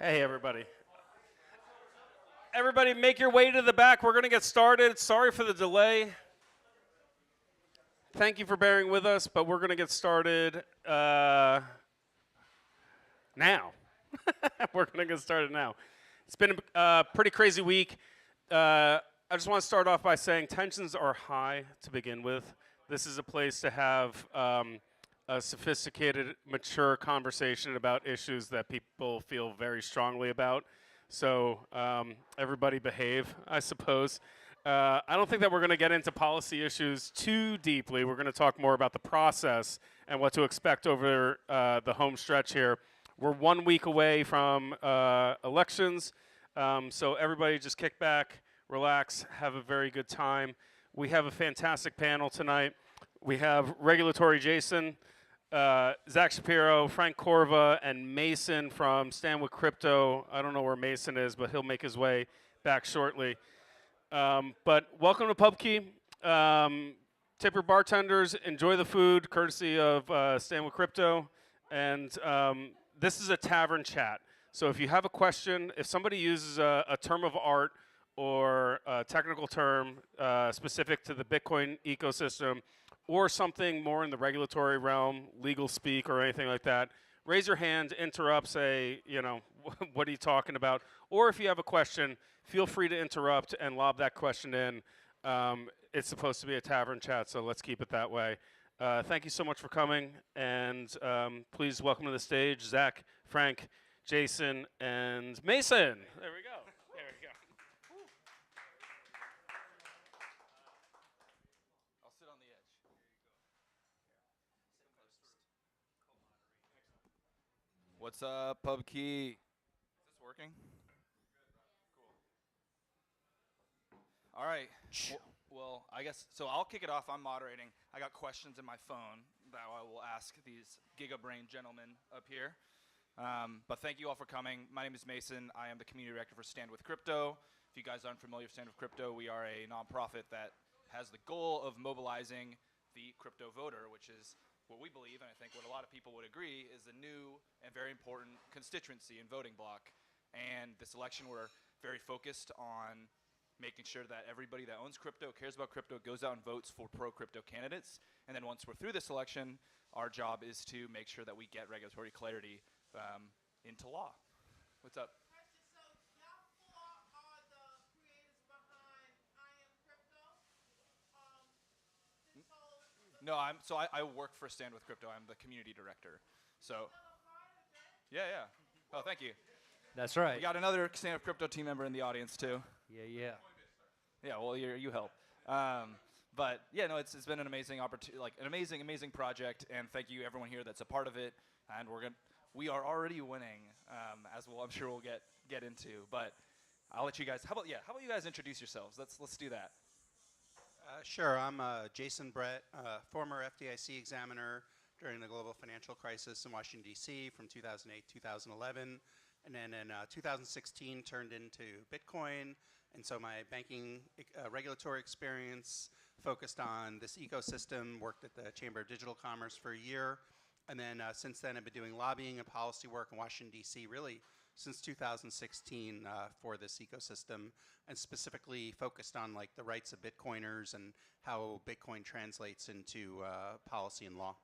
Hey, everybody. Everybody, make your way to the back. We're going to get started. Sorry for the delay. Thank you for bearing with us, but we're going to get started now. We're going to get started now. It's been a pretty crazy week. I just want to start off by saying tensions are high to begin with. This is a place to have a sophisticated, mature conversation about issues that people feel very strongly about. So everybody behave, I suppose. I don't think that we're going to get into policy issues too deeply. We're going to talk more about the process and what to expect over the home stretch here. We're 1 week away from elections, so everybody just kick back, relax, have a very good time. We have a fantastic panel tonight. We have Regulatory Jason, Zack Shapiro, Frank Corva, and Mason from Stand With Crypto. I don't know where Mason is, but he'll make his way back shortly. But welcome to PubKey. Tip your bartenders, enjoy the food, courtesy of Stand With Crypto. And this is a tavern chat. So if you have a question, if somebody uses a term of art or a technical term specific to the Bitcoin ecosystem, or something more in the regulatory realm, legal speak or anything like that, raise your hand, interrupt, say, you know, what are you talking about? Or if you have a question, feel free to interrupt and lob that question in. It's supposed to be a tavern chat, so let's keep it that way. Thank you so much for coming, and please welcome to the stage Zack, Frank, Jason, and Mason. There we go. There we go. I'll sit on the edge. What's up, PubKey? Is this working? Cool. All right. Well, I guess, so I'll kick it off. I'm moderating. I got questions in my phone that I will ask these giga-brain gentlemen up here. But thank you all for coming. My name is Mason. I am the community director for Stand With Crypto. If you guys aren't familiar with Stand With Crypto, we are a nonprofit that has the goal of mobilizing the crypto voter, which is what we believe, and I think what a lot of people would agree, is a new and very important constituency and voting block. And this election, we're very focused on making sure that everybody that owns crypto, cares about crypto, goes out and votes for pro-crypto candidates. And then once we're through this election, our job is to make sure that we get regulatory clarity into law. What's up? No, I work for Stand With Crypto. I'm the community director. So, yeah. Oh, thank you. That's right. We got another Stand With Crypto team member in the audience too. Yeah. Yeah, well, you help. But yeah, no, it's been an amazing opportunity, like an amazing project, and thank you everyone here that's a part of it. And we are already winning, as I'm sure we'll get into. But I'll let you guys. How about you guys introduce yourselves? Let's do that. Sure, I'm Jason Brett, former FDIC examiner during the global financial crisis in Washington, D.C. from 2008, 2011. And then in 2016 turned into Bitcoin. And so my banking regulatory experience focused on this ecosystem, worked at the Chamber of Digital Commerce for a year. And then since then I've been doing lobbying and policy work in Washington, D.C. really since 2016 for this ecosystem, and specifically focused on like the rights of Bitcoiners and how Bitcoin translates into policy and law.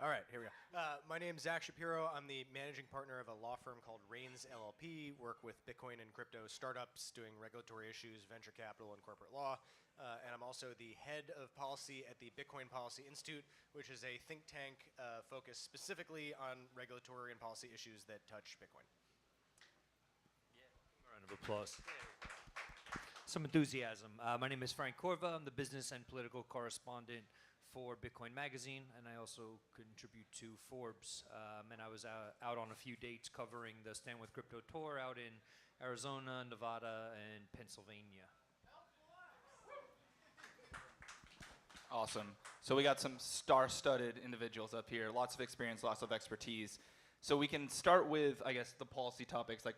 All right, here we go. My name is Zack Shapiro. I'm the managing partner of a law firm called Reigns LLP. Work with Bitcoin and crypto startups doing regulatory issues, venture capital, and corporate law. And I'm also the head of policy at the Bitcoin Policy Institute, which is a think tank focused specifically on regulatory and policy issues that touch Bitcoin. Yeah, round of applause. Some enthusiasm. My name is Frank Corva. I'm the business and political correspondent for Bitcoin Magazine, and I also contribute to Forbes. And I was out on a few dates covering the Stand With Crypto tour out in Arizona, Nevada, and Pennsylvania. Awesome. So we got some star-studded individuals up here, lots of experience, lots of expertise. So we can start with, I guess, the policy topics. Like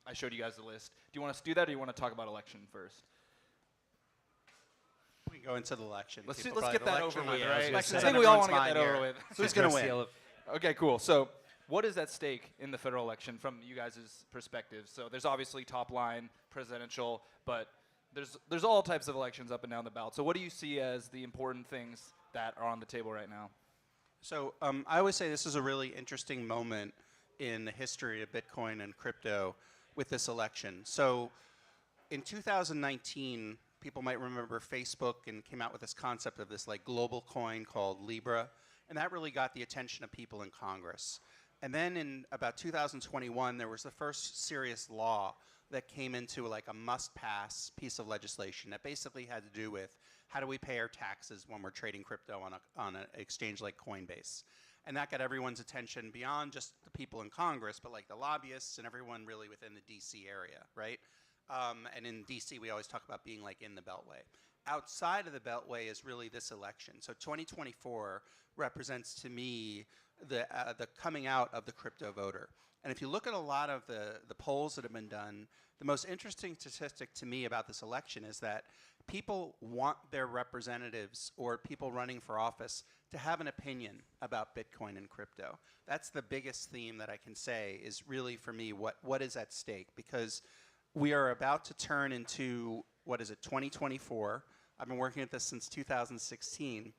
I showed you guys the list. Do you want us to do that, or do you want to talk about election first? We go into the election. Let's People get probably- that over election with, night. right? I Elections think on we all everyone's want to get that mind over here. with. Who's going to win? Okay, cool. So what is at stake in the federal election from you guys' perspective? So there's obviously top line, presidential, but there's all types of elections up and down the ballot. So what do you see as the important things that are on the table right now? So I always say this is a really interesting moment in the history of Bitcoin and crypto with this election. So in 2019, people might remember Facebook and came out with this concept of this like global coin called Libra, and that really got the attention of people in Congress. And then in about 2021, there was the first serious law that came into like a must-pass piece of legislation that basically had to do with how do we pay our taxes when we're trading crypto on an exchange like Coinbase. And that got everyone's attention beyond just the people in Congress, but like the lobbyists and everyone really within the DC area, right? And in DC, we always talk about being like in the Beltway. Outside of the Beltway is really this election. So 2024 represents to me the coming out of the crypto voter. And if you look at a lot of the polls that have been done, the most interesting statistic to me about this election is that people want their representatives or people running for office to have an opinion about Bitcoin and crypto. That's the biggest theme that I can say is really for me what is at stake, because we are about to turn into, 2024. I've been working at this since 2016, and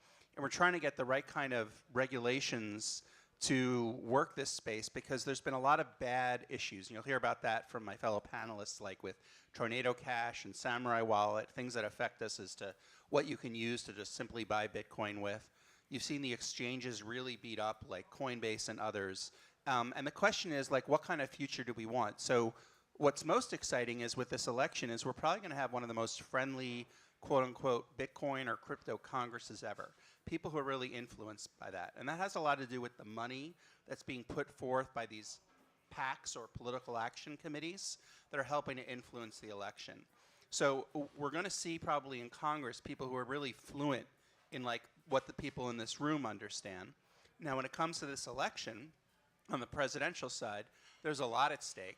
we're trying to get the right kind of regulations to work this space because there's been a lot of bad issues. And you'll hear about that from my fellow panelists, like with Tornado Cash and Samurai Wallet, things that affect us as to what you can use to just simply buy Bitcoin with. You've seen the exchanges really beat up, like Coinbase and others. And the question is, like, what kind of future do we want? So what's most exciting is with this election is we're probably going to have one of the most friendly, quote-unquote, Bitcoin or crypto congresses ever. People who are really influenced by that. And that has a lot to do with the money that's being put forth by these PACs or political action committees that are helping to influence the election. So we're going to see probably in Congress people who are really fluent in like what the people in this room understand. Now when it comes to this election, on the presidential side, there's a lot at stake.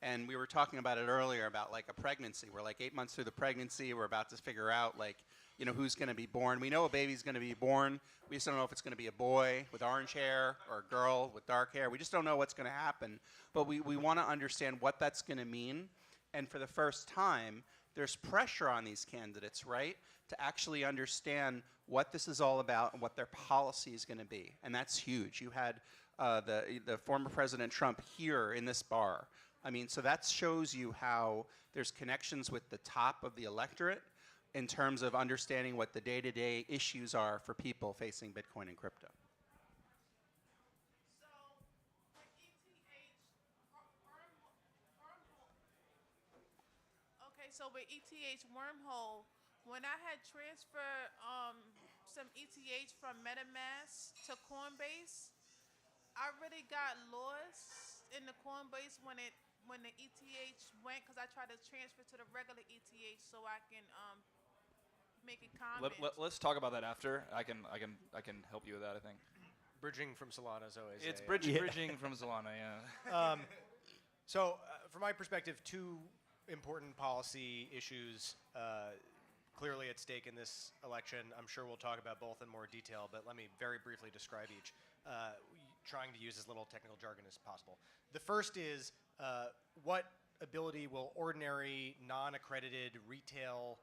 And we were talking about it earlier about like a pregnancy. We're like 8 months through the pregnancy. We're about to figure out like, you know, who's going to be born. We know a baby's going to be born. We just don't know if it's going to be a boy with orange hair or a girl with dark hair. We just don't know what's going to happen. But we want to understand what that's going to mean. And for the first time, there's pressure on these candidates, right, to actually understand what this is all about and what their policy is going to be. And that's huge. You had the former President Trump here in this bar. I mean, so that shows you how there's connections with the top of the electorate in terms of understanding what the day-to-day issues are for people facing Bitcoin and crypto. So with ETH Wormhole, when I had transferred some ETH from MetaMask to Coinbase, I really got lost in the Coinbase when the ETH went, because I tried to transfer to the regular ETH so I can make a comment. Let's talk about that after. I can help you with that, I think. Bridging from Solana is always It's bridging from Solana, yeah. So from my perspective, two important policy issues clearly at stake in this election. I'm sure we'll talk about both in more detail, but let me very briefly describe each, trying to use as little technical jargon as possible. The first is what ability will ordinary, non-accredited, retail,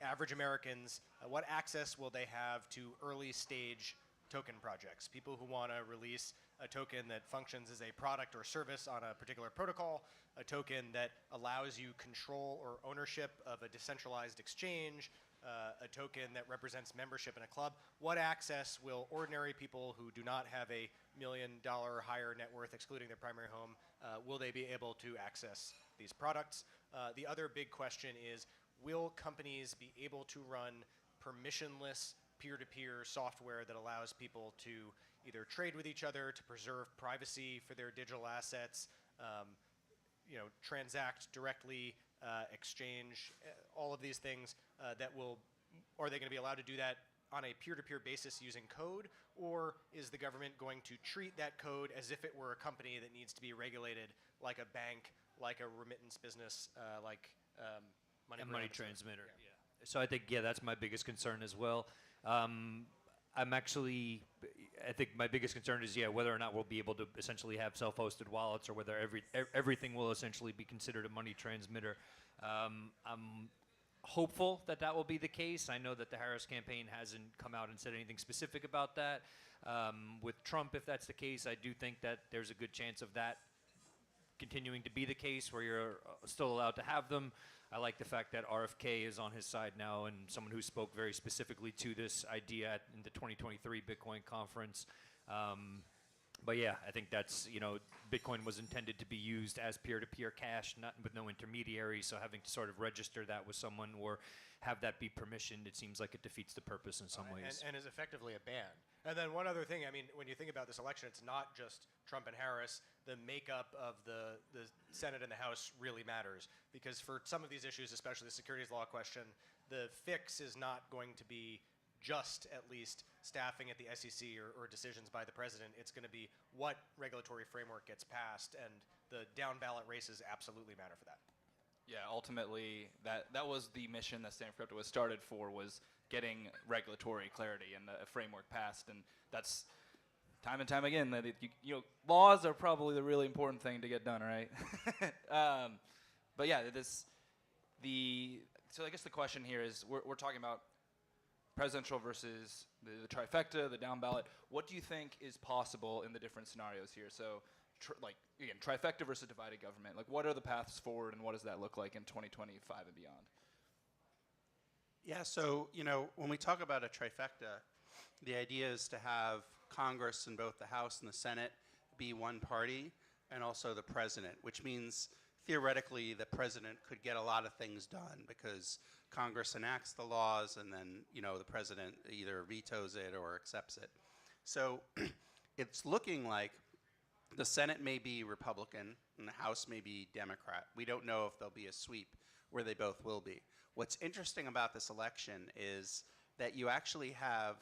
average Americans, what access will they have to early stage token projects? People who want to release a token that functions as a product or service on a particular protocol, a token that allows you control or ownership of a decentralized exchange, a token that represents membership in a club. What access will ordinary people who do not have a $1 million higher net worth, excluding their primary home, will they be able to access these products? The other big question is, will companies be able to run permissionless peer-to-peer software that allows people to either trade with each other, to preserve privacy for their digital assets, transact directly, exchange, all of these things are they going to be allowed to do that on a peer-to-peer basis using code, or is the government going to treat that code as if it were a company that needs to be regulated like a bank, like a remittance business, like money transmitter? Yeah. So I think, yeah, that's my biggest concern as well. I think my biggest concern is, yeah, whether or not we'll be able to essentially have self-hosted wallets, or whether everything will essentially be considered a money transmitter. I'm hopeful that that will be the case. I know that the Harris campaign hasn't come out and said anything specific about that. With Trump, if that's the case, I do think that there's a good chance of that continuing to be the case, where you're still allowed to have them. I like the fact that RFK is on his side now, and someone who spoke very specifically to this idea in the 2023 Bitcoin conference. But yeah, I think that's, Bitcoin was intended to be used as peer-to-peer cash, not with no intermediary, so having to sort of register that with someone or have that be permissioned, it seems like it defeats the purpose in some ways. And is effectively a ban. And then one other thing, I mean, when you think about this election, it's not just Trump and Harris. The makeup of the Senate and the House really matters, because for some of these issues, especially the securities law question, the fix is not going to be just at least staffing at the SEC or decisions by the president. It's going to be what regulatory framework gets passed, and the down ballot races absolutely matter for that. Yeah, ultimately, that was the mission that Stand for Crypto was started for, was getting regulatory clarity and a framework passed, and that's time and time again that laws are probably the really important thing to get done, right? But yeah, so I guess the question here is, we're talking about presidential versus the trifecta, the down ballot. What do you think is possible in the different scenarios here? So, again, trifecta versus divided government. Like, what are the paths forward, and what does that look like in 2025 and beyond? Yeah, so, when we talk about a trifecta, the idea is to have Congress in both the House and the Senate be one party, and also the president, which means theoretically the president could get a lot of things done because Congress enacts the laws, and then the president either vetoes it or accepts it. So it's looking like the Senate may be Republican and the House may be Democrat. We don't know if there'll be a sweep where they both will be. What's interesting about this election is that you actually have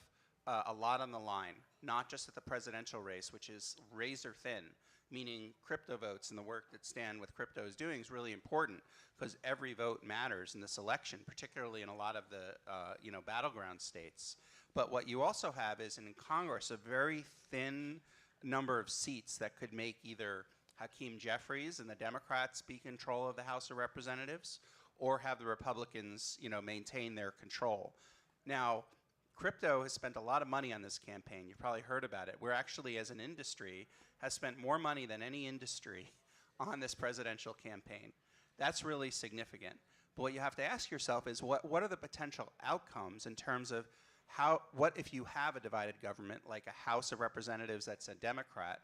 a lot on the line, not just at the presidential race, which is razor thin, meaning crypto votes, and the work that Stan with crypto is doing is really important, because every vote matters in this election, particularly in a lot of the battleground states. But what you also have is in Congress a very thin number of seats that could make either Hakeem Jeffries and the Democrats be control of the House of Representatives, or have the Republicans maintain their control. Now, crypto has spent a lot of money on this campaign. You've probably heard about it. We're actually, as an industry, has spent more money than any industry on this presidential campaign. That's really significant. But what you have to ask yourself is, what are the potential outcomes in terms of what if you have a divided government, like a House of Representatives that's a Democrat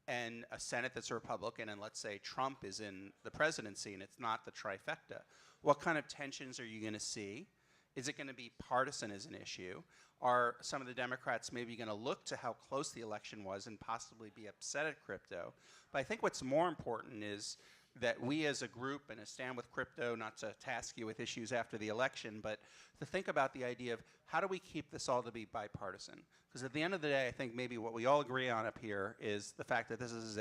and a Senate that's a Republican, and let's say Trump is in the presidency and it's not the trifecta? What kind of tensions are you going to see? Is it going to be partisan as an issue? Are some of the Democrats maybe going to look to how close the election was and possibly be upset at crypto? But I think what's more important is that we as a group, and a Stand with Crypto, not to task you with issues after the election, but to think about the idea of how do we keep this all to be bipartisan? Because at the end of the day, I think maybe what we all agree on up here is the fact that this is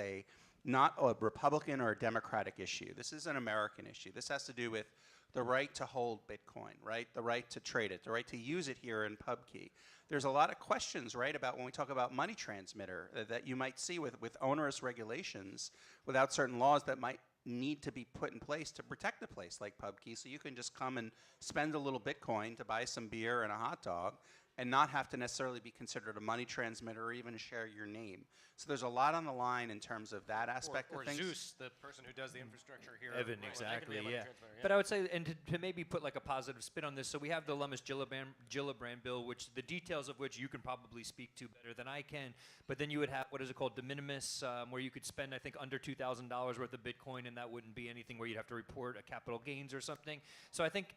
not a Republican or a Democratic issue. This is an American issue. This has to do with the right to hold Bitcoin, right? The right to trade it, the right to use it here in PubKey. There's a lot of questions, right, about when we talk about money transmitter that you might see with onerous regulations without certain laws that might need to be put in place to protect a place like PubKey, so you can just come and spend a little Bitcoin to buy some beer and a hot dog and not have to necessarily be considered a money transmitter or even share your name. So there's a lot on the line in terms of that aspect of things. Or Zeus, the person who does the infrastructure here. Evan, Right, exactly, that could be a yeah. money transmitter, But I would say, and to maybe put like a positive spin on this, so we have the Lummis-Gillibrand bill, which the details of which you can probably speak to better than I can, but then you would have, what is it called, de minimis, where you could spend, I think, under $2,000 worth of Bitcoin, and that wouldn't be anything where you'd have to report a capital gains or something. So I think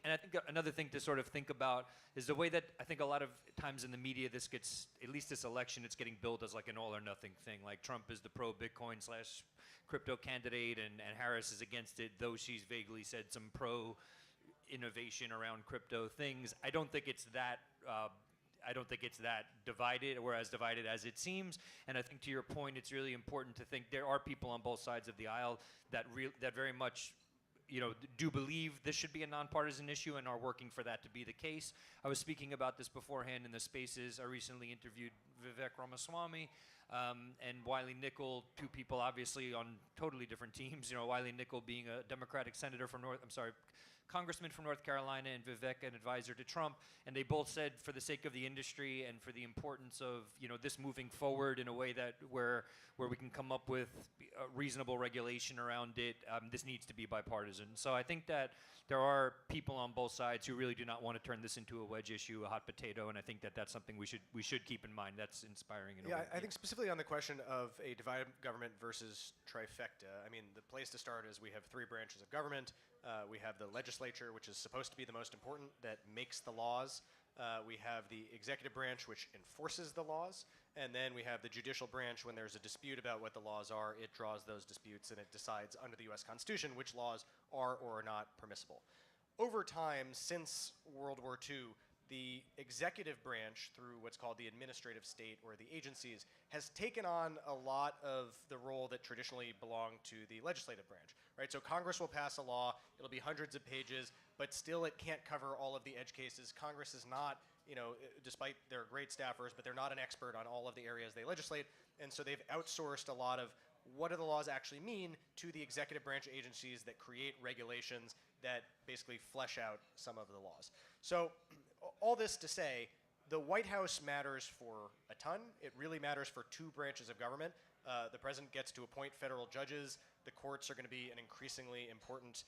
another thing to sort of think about is the way that I think a lot of times in the media this gets, at least this election, it's getting billed as like an all or nothing thing. Like Trump is the pro-Bitcoin / crypto candidate, and Harris is against it, though she's vaguely said some pro-innovation around crypto things. I don't think it's that divided, or as divided as it seems. And I think to your point, it's really important to think there are people on both sides of the aisle that very much do believe this should be a nonpartisan issue and are working for that to be the case. I was speaking about this beforehand in the spaces. I recently interviewed Vivek Ramaswamy and Wiley Nickel, two people obviously on totally different teams. Wiley Nickel being a Democratic senator from Congressman from North Carolina, and Vivek an advisor to Trump, and they both said for the sake of the industry and for the importance of this moving forward in a way that where we can come up with reasonable regulation around it, this needs to be bipartisan. So I think that there are people on both sides who really do not want to turn this into a wedge issue, a hot potato, and I think that that's something we should keep in mind. That's inspiring in a way. Yeah, I think specifically on the question of a divided government versus trifecta, I mean, the place to start is we have three branches of government. We have the legislature, which is supposed to be the most important, that makes the laws. We have the executive branch, which enforces the laws. And then we have the judicial branch. When there's a dispute about what the laws are, it draws those disputes and it decides under the US Constitution which laws are or are not permissible. Over time, since World War II, the executive branch, through what's called the administrative state or the agencies, has taken on a lot of the role that traditionally belonged to the legislative branch, right? So Congress will pass a law, it'll be hundreds of pages, but still it can't cover all of the edge cases. Congress is not, despite their great staffers, but they're not an expert on all of the areas they legislate, and so they've outsourced a lot of what do the laws actually mean to the executive branch agencies that create regulations that basically flesh out some of the laws. So all this to say, the White House matters for a ton. It really matters for two branches of government. The president gets to appoint federal judges. The courts are going to be an increasingly important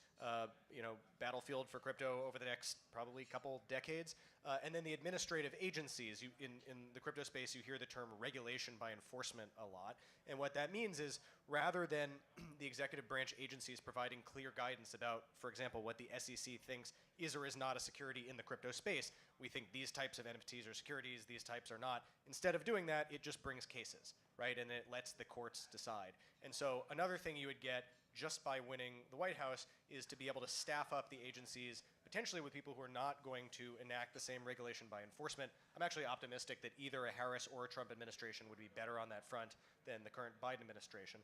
battlefield for crypto over the next probably couple decades. And then the administrative agencies. In the crypto space, you hear the term regulation by enforcement a lot. And what that means is rather than the executive branch agencies providing clear guidance about, for example, what the SEC thinks is or is not a security in the crypto space, we think these types of NFTs are securities, these types are not. Instead of doing that, it just brings cases, right? And it lets the courts decide. And so another thing you would get just by winning the White House is to be able to staff up the agencies, potentially with people who are not going to enact the same regulation by enforcement. I'm actually optimistic that either a Harris or a Trump administration would be better on that front than the current Biden administration.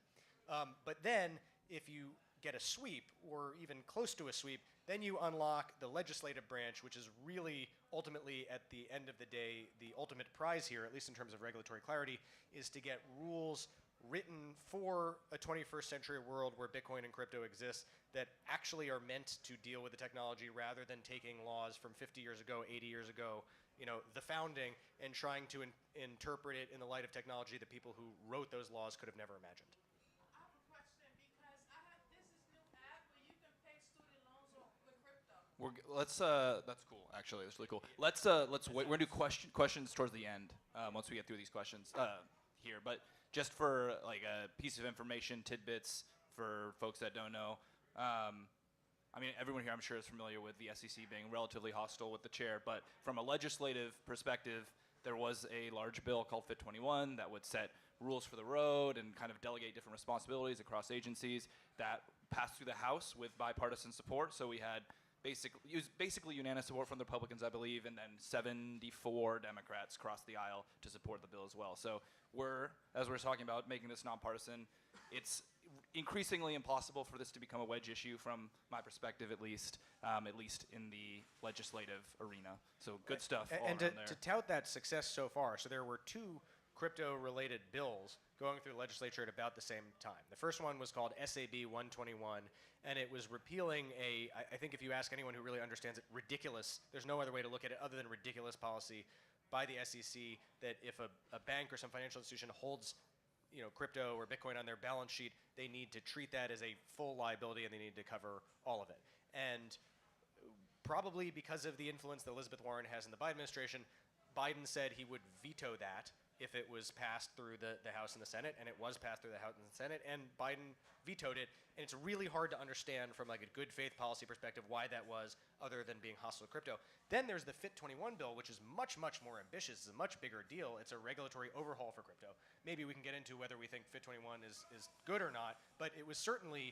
But then if you get a sweep or even close to a sweep, then you unlock the legislative branch, which is really ultimately at the end of the day, the ultimate prize here, at least in terms of regulatory clarity, is to get rules written for a 21st century world where Bitcoin and crypto exists that actually are meant to deal with the technology rather than taking laws from 50 years ago, 80 years ago, the founding, and trying to interpret it in the light of technology that people who wrote those laws could have never imagined. I have a question because this is new app where you can pay student loans with crypto. That's cool. Actually, that's really cool. Let's wait. We're gonna do questions towards the end once we get through these questions here. But just for like a piece of information, tidbits for folks that don't know. Everyone here I'm sure is familiar with the SEC being relatively hostile with the chair, but from a legislative perspective, there was a large bill called Fit 21 that would set rules for the road and kind of delegate different responsibilities across agencies that passed through the House with bipartisan support. So we had basically unanimous support from the Republicans, I believe, and then 74 Democrats crossed the aisle to support the bill as well. So as we're talking about making this nonpartisan, it's increasingly impossible for this to become a wedge issue from my perspective, at least in the legislative arena. So good stuff all And around there. to tout that success so far, so there were two crypto-related bills going through the legislature at about the same time. The first one was called SAB 121, and it was repealing I think if you ask anyone who really understands it, ridiculous, there's no other way to look at it other than ridiculous policy by the SEC that if a bank or some financial institution holds crypto or Bitcoin on their balance sheet, they need to treat that as a full liability and they need to cover all of it. And probably because of the influence that Elizabeth Warren has in the Biden administration, Biden said he would veto that if it was passed through the House and the Senate, and it was passed through the House and the Senate, and Biden vetoed it. And it's really hard to understand from like a good faith policy perspective why that was, other than being hostile to crypto. Then there's the Fit 21 bill, which is much, much more ambitious. It's a much bigger deal. It's a regulatory overhaul for crypto. Maybe we can get into whether we think Fit 21 is good or not, but it was certainly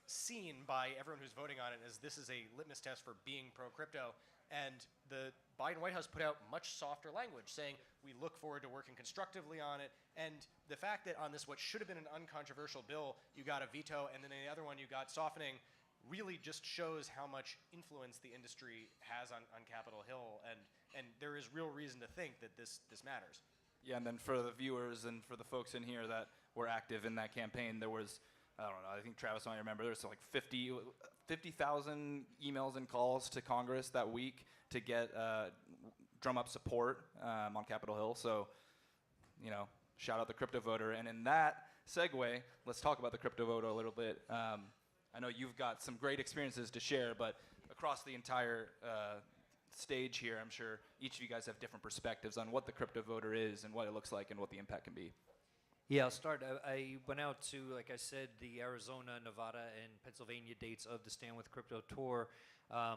seen by everyone who's voting on it as this is a litmus test for being pro-crypto. And the Biden White House put out much softer language saying, we look forward to working constructively on it. And the fact that on this, what should have been an uncontroversial bill, you got a veto, and then in the other one you got softening, really just shows how much influence the industry has on Capitol Hill, and there is real reason to think that this matters. Yeah, and then for the viewers and for the folks in here that were active in that campaign, there was, I don't know, I think Travis might remember, there was like 50,000 emails and calls to Congress that week to get drum up support on Capitol Hill. So, you know, shout out the crypto voter. And in that segue, let's talk about the crypto voter a little bit. I know you've got some great experiences to share, but across the entire stage here, I'm sure each of you guys have different perspectives on what the crypto voter is and what it looks like and what the impact can be. Yeah, I'll start. I went out to, like I said, the Arizona, Nevada, and Pennsylvania dates of the Stand With Crypto tour.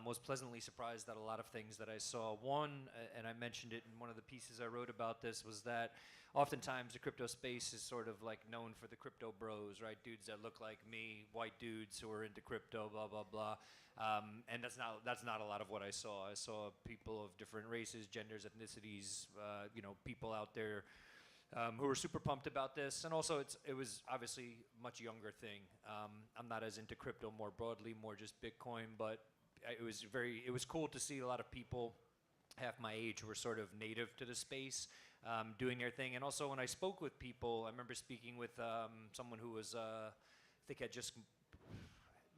Was pleasantly surprised at a lot of things that I saw. One, and I mentioned it in one of the pieces I wrote about this, was that oftentimes the crypto space is sort of like known for the crypto bros, right? Dudes that look like me, white dudes who are into crypto, blah, blah, blah. And that's not a lot of what I saw. I saw people of different races, genders, ethnicities, you know, people out there who were super pumped about this. And also it was obviously a much younger thing. I'm not as into crypto more broadly, more just Bitcoin, but it was cool to see a lot of people half my age who were sort of native to the space doing their thing. And also when I spoke with people, I remember speaking with someone who was, I think had just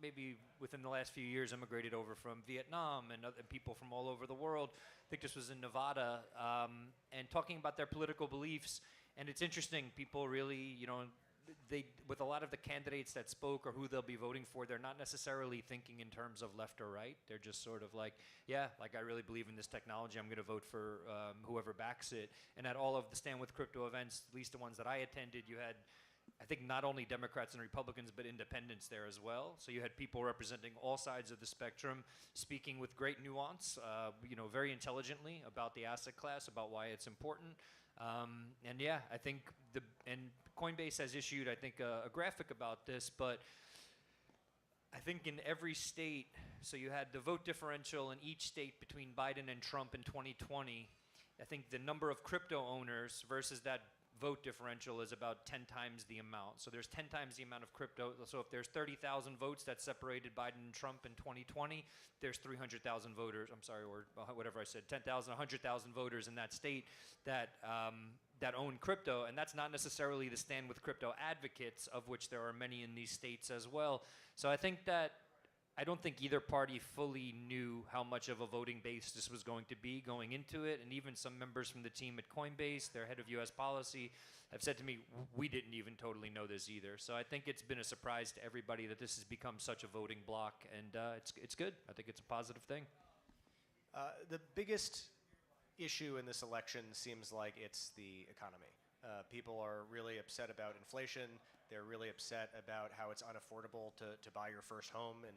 maybe within the last few years immigrated over from Vietnam, and other people from all over the world. I think this was in Nevada, and talking about their political beliefs. And it's interesting, people really, you know, with a lot of the candidates that spoke or who they'll be voting for, they're not necessarily thinking in terms of left or right. They're just sort of like, yeah, like I really believe in this technology. I'm going to vote for whoever backs it. And at all of the Stand With Crypto events, at least the ones that I attended, you had, I think, not only Democrats and Republicans, but independents there as well. So you had people representing all sides of the spectrum, speaking with great nuance, you know, very intelligently about the asset class, about why it's important. And yeah, I think Coinbase has issued, I think, a graphic about this, but I think in every state, so you had the vote differential in each state between Biden and Trump in 2020. I think the number of crypto owners versus that vote differential is about 10 times the amount. So there's 10 times the amount of crypto. So if there's 30,000 votes that separated Biden and Trump in 2020, there's 300,000 voters, I'm sorry, or whatever I said, 10,000, 100,000 voters in that state that that own crypto. And that's not necessarily the Stand With Crypto advocates, of which there are many in these states as well. So I think that I don't think either party fully knew how much of a voting base this was going to be going into it. And even some members from the team at Coinbase, their head of US policy, have said to me, we didn't even totally know this either. So I think it's been a surprise to everybody that this has become such a voting block, and it's good. I think it's a positive thing. The biggest issue in this election seems like it's the economy. People are really upset about inflation. They're really upset about how it's unaffordable to buy your first home in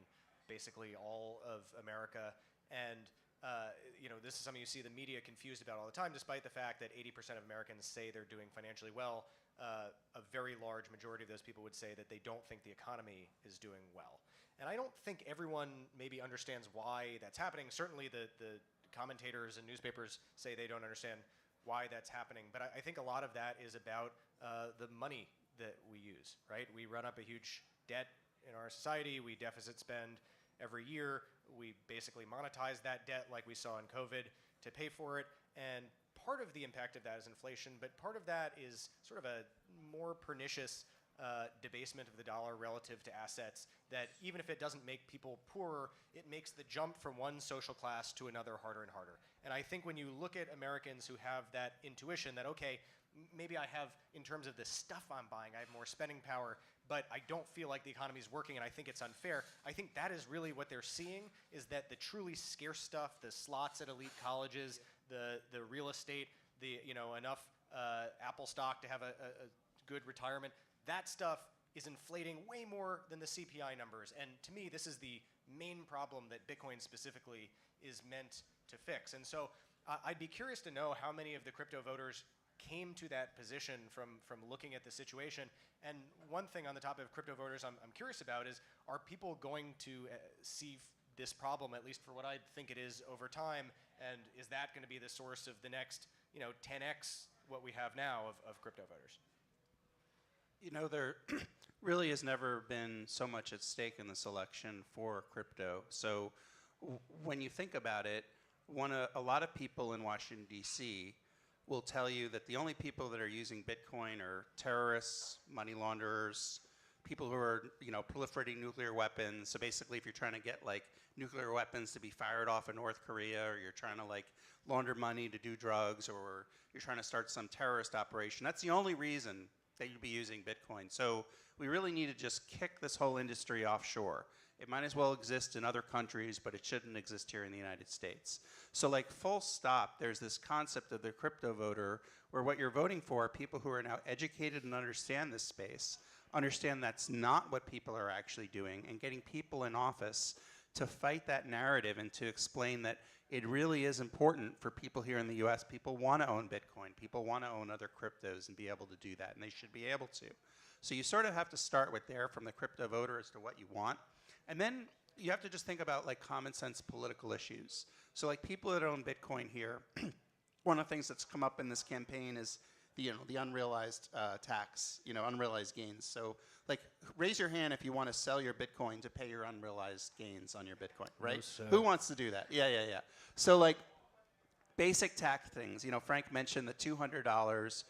basically all of America. And you know, this is something you see the media confused about all the time, despite the fact that 80% of Americans say they're doing financially well. A very large majority of those people would say that they don't think the economy is doing well. And I don't think everyone maybe understands why that's happening. Certainly the commentators and newspapers say they don't understand why that's happening. But I think a lot of that is about the money that we use, right? We run up a huge debt in our society. We deficit spend every year. We basically monetize that debt like we saw in COVID to pay for it. And part of the impact of that is inflation, but part of that is sort of a more pernicious debasement of the dollar relative to assets that even if it doesn't make people poorer, it makes the jump from one social class to another harder and harder. And I think when you look at Americans who have that intuition that, okay, maybe I have, in terms of the stuff I'm buying, I have more spending power, but I don't feel like the economy is working and I think it's unfair. I think that is really what they're seeing, is that the truly scarce stuff, the slots at elite colleges, the real estate, the enough Apple stock to have a good retirement, that stuff is inflating way more than the CPI numbers. And to me, this is the main problem that Bitcoin specifically is meant to fix. And so I'd be curious to know how many of the crypto voters came to that position from looking at the situation. And one thing on the topic of crypto voters I'm curious about is, are people going to see this problem, at least for what I think it is, over time? And is that going to be the source of the next 10x what we have now of crypto voters? You know, really has never been so much at stake in this election for crypto. So when you think about it, a lot of people in Washington, D.C. will tell you that the only people that are using Bitcoin are terrorists, money launderers, people who are, proliferating nuclear weapons. So basically, if you're trying to get like nuclear weapons to be fired off in North Korea, or you're trying to like launder money to do drugs, or you're trying to start some terrorist operation, that's the only reason that you'd be using Bitcoin. So we really need to just kick this whole industry offshore. It might as well exist in other countries, but it shouldn't exist here in the United States. So like full stop, there's this concept of the crypto voter, where what you're voting for are people who are now educated and understand this space, understand that's not what people are actually doing, and getting people in office to fight that narrative and to explain that it really is important for people here in the US. People want to own Bitcoin. People want to own other cryptos and be able to do that, and they should be able to. So you sort of have to start with there from the crypto voter as to what you want. And then you have to just think about like common sense political issues. So like people that own Bitcoin here, one of the things that's come up in this campaign is the unrealized tax, unrealized gains. So like raise your hand if you want to sell your Bitcoin to pay your unrealized gains on your Bitcoin, right? No, Who wants to do that? Yeah. So like basic tax things, Frank mentioned the $200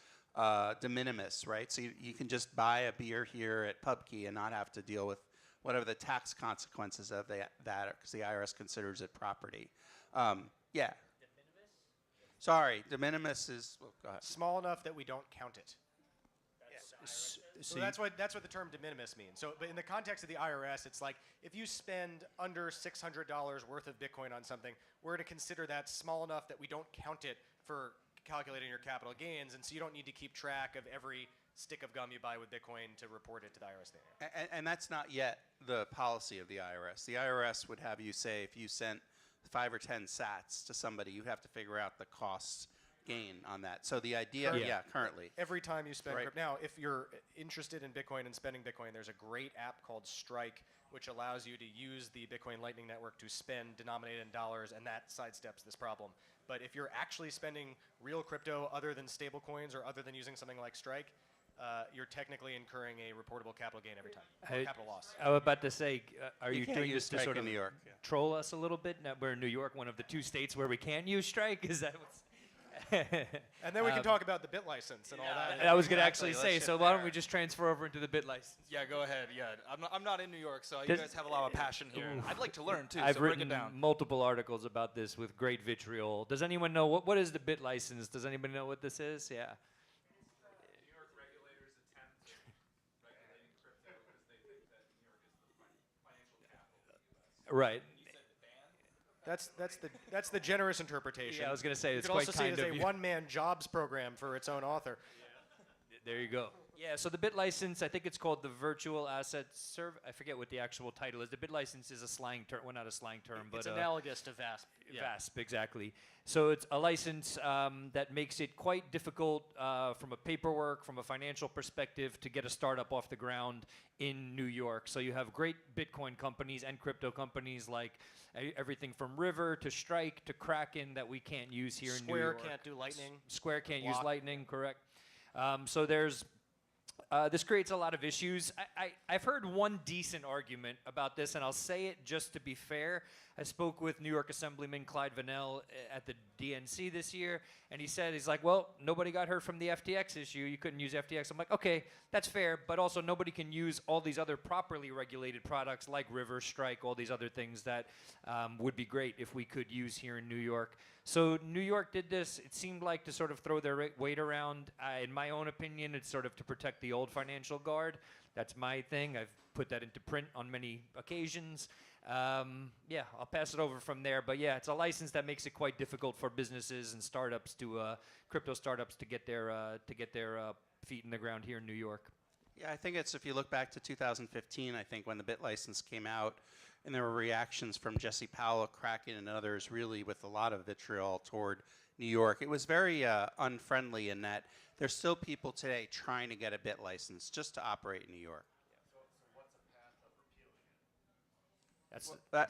de minimis, right? So you can just buy a beer here at PubKey and not have to deal with whatever the tax consequences of that, because the IRS considers it property. Yeah. De minimis? Sorry, de minimis is, well, go ahead. Small enough that we don't count it. So So that's what the term de minimis means. So, but in the context of the IRS, it's like if you spend under $600 worth of Bitcoin on something, we're going to consider that small enough that we don't count it for calculating your capital gains, and so you don't need to keep track of every stick of gum you buy with Bitcoin to report it to the IRS there. And that's not yet the policy of the IRS. The IRS would have you say if you sent 5 or 10 sats to somebody, you have to figure out the cost gain on that. So the idea, currently. Every time you spend Right. Now, if you're interested in Bitcoin and spending Bitcoin, there's a great app called Strike, which allows you to use the Bitcoin Lightning Network to spend denominated in dollars, and that sidesteps this problem. But if you're actually spending real crypto other than stable coins or other than using something like Strike, you're technically incurring a reportable capital gain every time, or capital loss. I was about to say, are you can't doing use this to Strike sort in of New York. Yeah. troll us a little bit? Now, we're in New York, one of the 2 states where we can use Strike. Is that what's... And then we can talk about the bit license and all that. I was going to Exactly. actually Let's say, shift so why don't there. we just transfer over into the bit license? Yeah, go ahead. Yeah, I'm not in New York, so you Does- guys have a lot of passion here. I'd like to learn too. I've so break written it down. multiple articles about this with great vitriol. Does anyone know what is the bit license? Does anybody know what this is? Yeah. New York regulators attempt regulating crypto because they think that New York is the financial capital of the U.S. Right. That's the generous interpretation. Yeah, I was going to say You it's could quite also see kind it of as a you. one-man jobs program for its own author. There you go. Yeah, so the bit license, I think it's called the Virtual Asset I forget what the actual title is. The bit license is a slang term. Well, not a slang term, but It's analogous to VASP. Yeah. VASP, exactly. So it's a license that makes it quite difficult from a paperwork, from a financial perspective, to get a startup off the ground in New York. So you have great Bitcoin companies and crypto companies like everything from River to Strike to Kraken that we can't use here in New Square York. can't do Lightning. Square can't use Block. Lightning, correct. So there's this creates a lot of issues. I've heard one decent argument about this, and I'll say it just to be fair. I spoke with New York Assemblyman Clyde Vanell at the DNC this year, and he's like, well, nobody got hurt from the FTX issue. You couldn't use FTX. I'm like, okay, that's fair, but also nobody can use all these other properly regulated products like River, Strike, all these other things that would be great if we could use here in New York. So New York did this, it seemed like, to sort of throw their weight around. In my own opinion, it's sort of to protect the old financial guard. That's my thing. I've put that into print on many occasions. Yeah, I'll pass it over from there. But yeah, it's a license that makes it quite difficult for businesses and startups crypto startups to get their feet in the ground here in New York. Yeah, I think it's, if you look back to 2015, I think when the bit license came out, and there were reactions from Jesse Powell, Kraken, and others, really with a lot of vitriol toward New York. It was very unfriendly in that there's still people today trying to get a bit license just to operate in New York. That's The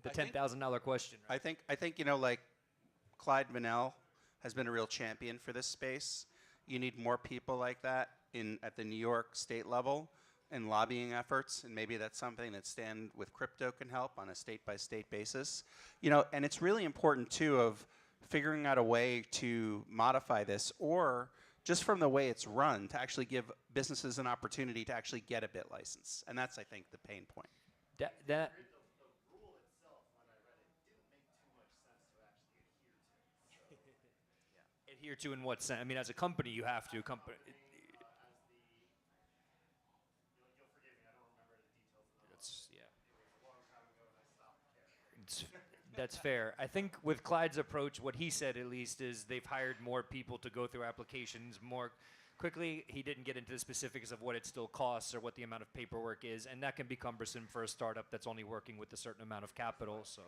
the $10,000 question. Right? I think like Clyde Vanell has been a real champion for this space. You need more people like that at the New York state level. in lobbying efforts, and maybe that's something that Stand with Crypto can help on a state-by-state basis. And it's really important too of figuring out a way to modify this, or just from the way it's run, to actually give businesses an opportunity to actually get a bit license. And that's, I think, the pain point. That adhere to in what sense? I mean, as a company, you have to. That's fair. I think with Clyde's approach, what he said at least is they've hired more people to go through applications more quickly. He didn't get into the specifics of what it still costs or what the amount of paperwork is, and that can be cumbersome for a startup that's only working with a certain amount of capital. So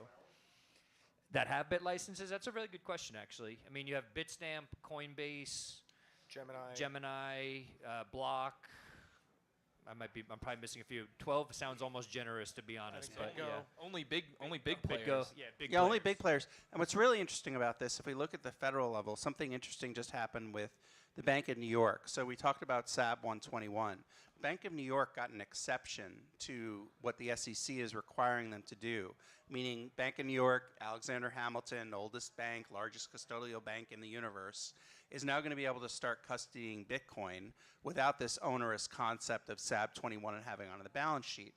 that have bit licenses, that's a really good question, actually. I mean, you have Bitstamp, Coinbase, Gemini, Block. I'm probably missing a few. 12 sounds almost generous, to be honest. But yeah. Only big players. Big Yeah, only big players. And what's really interesting about this, if we look at the federal level, something interesting just happened with the Bank of New York. So we talked about SAB 121. Bank of New York got an exception to what the SEC is requiring them to do, meaning Bank of New York, Alexander Hamilton, oldest bank, largest custodial bank in the universe, is now going to be able to start custodying Bitcoin without this onerous concept of SAB 21 and having it on the balance sheet.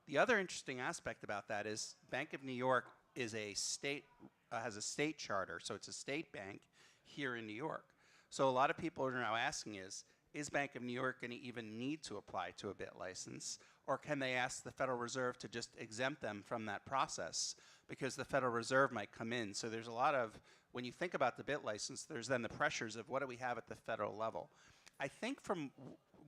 The other interesting aspect about that is Bank of New York is a state, has a state charter, so it's a state bank here in New York. So a lot of people are now asking is Bank of New York going to even need to apply to a BIT license, or can they ask the Federal Reserve to just exempt them from that process because the Federal Reserve might come in? So there's a lot of, when you think about the BIT license, there's then the pressures of what do we have at the federal level. I think from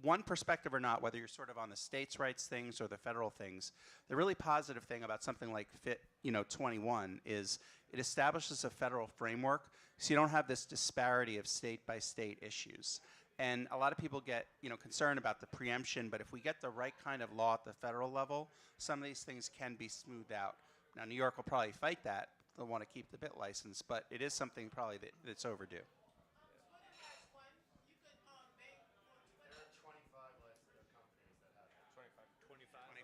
one perspective or not, whether you're sort of on the states' rights things or the federal things, the really positive thing about something like FIT 21 is it establishes a federal framework, so you don't have this disparity of state-by-state issues. And a lot of people get concerned about the preemption, but if we get the right kind of law at the federal level, some of these things can be smoothed out. Now, New York will probably fight that. They'll want to keep the BIT license, but it is something probably that's overdue.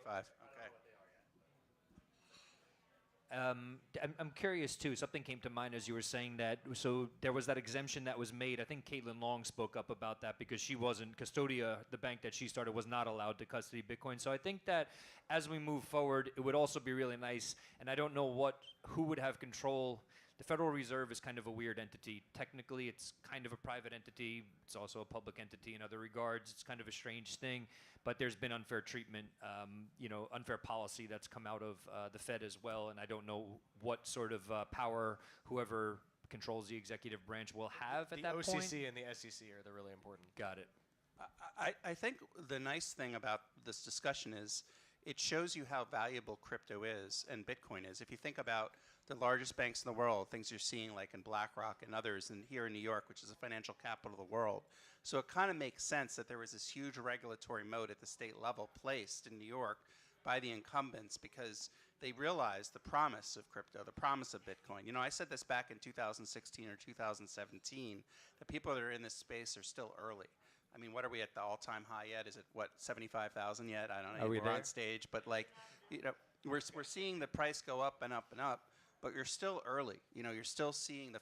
Okay. I'm curious too. Something came to mind as you were saying that. So there was that exemption that was made. I think Caitlin Long spoke up about that because she wasn't Custodia. The bank that she started was not allowed to custody Bitcoin. So I think that as we move forward, it would also be really nice. And I don't know who would have control. The Federal Reserve is kind of a weird entity. Technically, it's kind of a private entity. It's also a public entity in other regards. It's kind of a strange thing. But there's been unfair treatment, unfair policy that's come out of the Fed as well. And I don't know what sort of power whoever controls the executive branch will have at that point. The OCC and the SEC are the really important. Got it. I think the nice thing about this discussion is it shows you how valuable crypto is and Bitcoin is. If you think about the largest banks in the world, things you're seeing like in BlackRock and others, and here in New York, which is the financial capital of the world. So it kind of makes sense that there was this huge regulatory mode at the state level placed in New York by the incumbents because they realized the promise of crypto, the promise of Bitcoin. I said this back in 2016 or 2017, that people that are in this space are still early. I mean, what are we at the all-time high yet? Is it, 75,000 yet? I don't know. We're on stage. But, we're seeing the price go up and up and up. But you're still early. You're still seeing the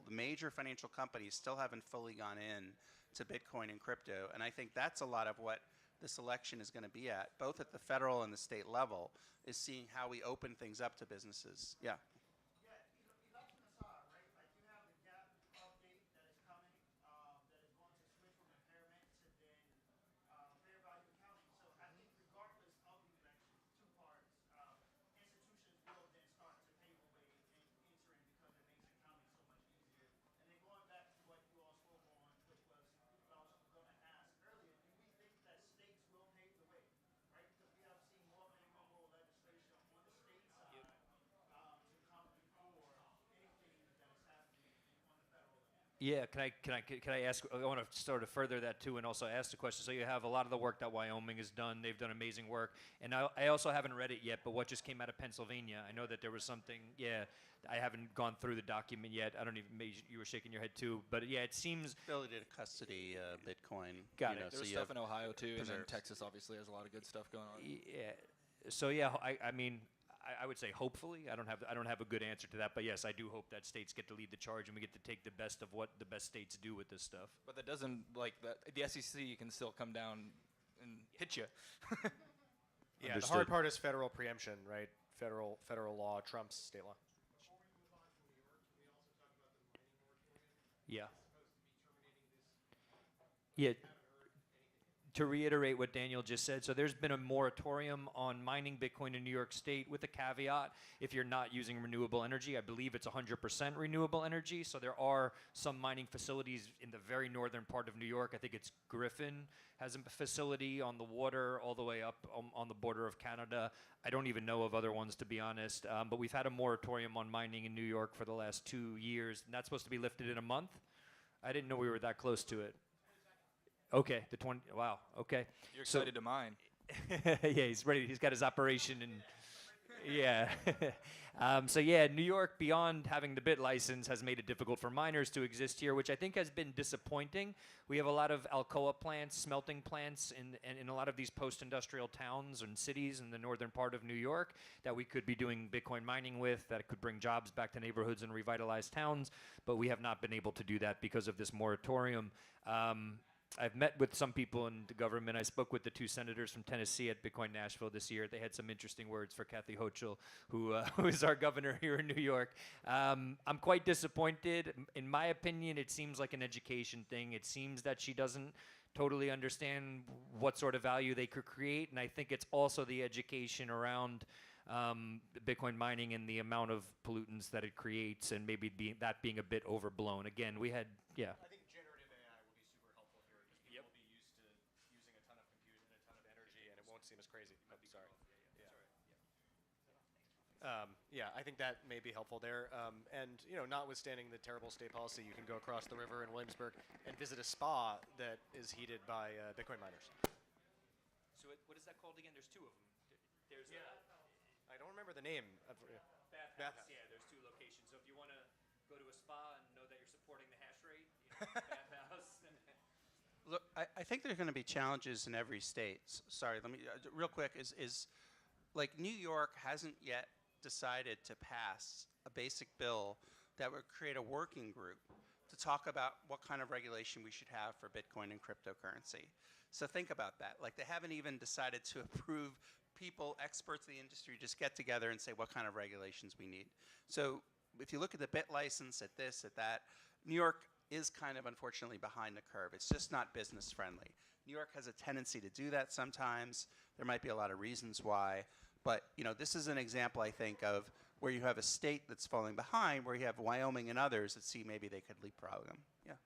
major financial companies still haven't fully gone in to Bitcoin and crypto. And I think that's a lot of what this election is going to be at, both at the federal and the state level, is seeing how we open things up to businesses. Yeah. Yeah, can I ask? I want to sort of further that too, and also ask the question. So you have a lot of the work that Wyoming has done. They've done amazing work, and I also haven't read it yet. But what just came out of Pennsylvania? I know that there was something. Yeah, I haven't gone through the document yet. I don't even. Maybe you were shaking your head too, but yeah, it seems. Ability to custody Bitcoin. Got you it. know, There's so you stuff have in Ohio too, and then preserves. Texas obviously has a lot of good stuff going on. Yeah. So yeah, I mean, I would say hopefully. I don't have a good answer to that, but yes, I do hope that states get to lead the charge and we get to take the best of what the best states do with this stuff. But that doesn't the SEC can still come down and hit you. Yeah, the Understood. hard part is federal preemption, right? Federal law trumps state law. Yeah. Yeah. To reiterate what Daniel just said, so there's been a moratorium on mining Bitcoin in New York State with a caveat if you're not using renewable energy. I believe it's 100% renewable energy. So there are some mining facilities in the very northern part of New York. I think it's Griffin has a facility on the water all the way up on the border of Canada. I don't even know of other ones, to be honest. But we've had a moratorium on mining in New York for the last 2 years, and that's supposed to be lifted in a month. I didn't know we were that close to it. Okay, the 20. Wow. Okay. You're excited to mine. Yeah, he's ready. He's got his operation, and yeah. So yeah, New York, beyond having the bit license, has made it difficult for miners to exist here, which I think has been disappointing. We have a lot of Alcoa plants, smelting plants, in a lot of these post-industrial towns and cities in the northern part of New York that we could be doing Bitcoin mining with, that could bring jobs back to neighborhoods and revitalize towns, but we have not been able to do that because of this moratorium. I've met with some people in the government. I spoke with the 2 senators from Tennessee at Bitcoin Nashville this year. They had some interesting words for Kathy Hochul, who is our governor here in New York. I'm quite disappointed. In my opinion, it seems like an education thing. It seems that she doesn't totally understand what sort of value they could create, and I think it's also the education around Bitcoin mining and the amount of pollutants that it creates, and maybe being a bit overblown. Again, we had, yeah. I think generative AI will be super helpful here because people will be used to using a ton of compute and a ton of energy, and it won't seem as crazy. Oh, sorry. Yeah, I think that may be helpful there. And notwithstanding the terrible state policy, you can go across the river in Williamsburg and visit a spa that is heated by Bitcoin miners. So what is that called again? There's 2 of them. There's I don't remember the name. Bathhouse. Yeah, there's 2 locations. So if you want to go to a spa and know that you're supporting the hash rate, bathhouse. Look, I think there are going to be challenges in every state. Sorry, let me real quick. Is like New York hasn't yet decided to pass a basic bill that would create a working group to talk about what kind of regulation we should have for Bitcoin and cryptocurrency. So think about that. Like they haven't even decided to approve. People, experts in the industry, just get together and say what kind of regulations we need. So if you look at the bit license, at this, at that, New York is kind of unfortunately behind the curve. It's just not business friendly. New York has a tendency to do that sometimes. There might be a lot of reasons why, but this is an example, I think, of where you have a state that's falling behind, where you have Wyoming and others that see maybe they could leapfrog them. Yeah.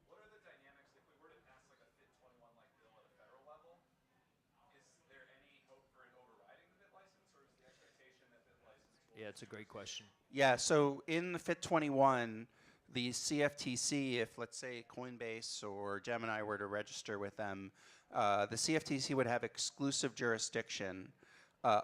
What are the dynamics if we were to pass like a FIT21 like bill at a federal level? Is there any hope for it overriding the bit license, or is the expectation that bit license will? Yeah, it's a great question. Yeah, so in the FIT21, the CFTC, if let's say Coinbase or Gemini were to register with them, the CFTC would have exclusive jurisdiction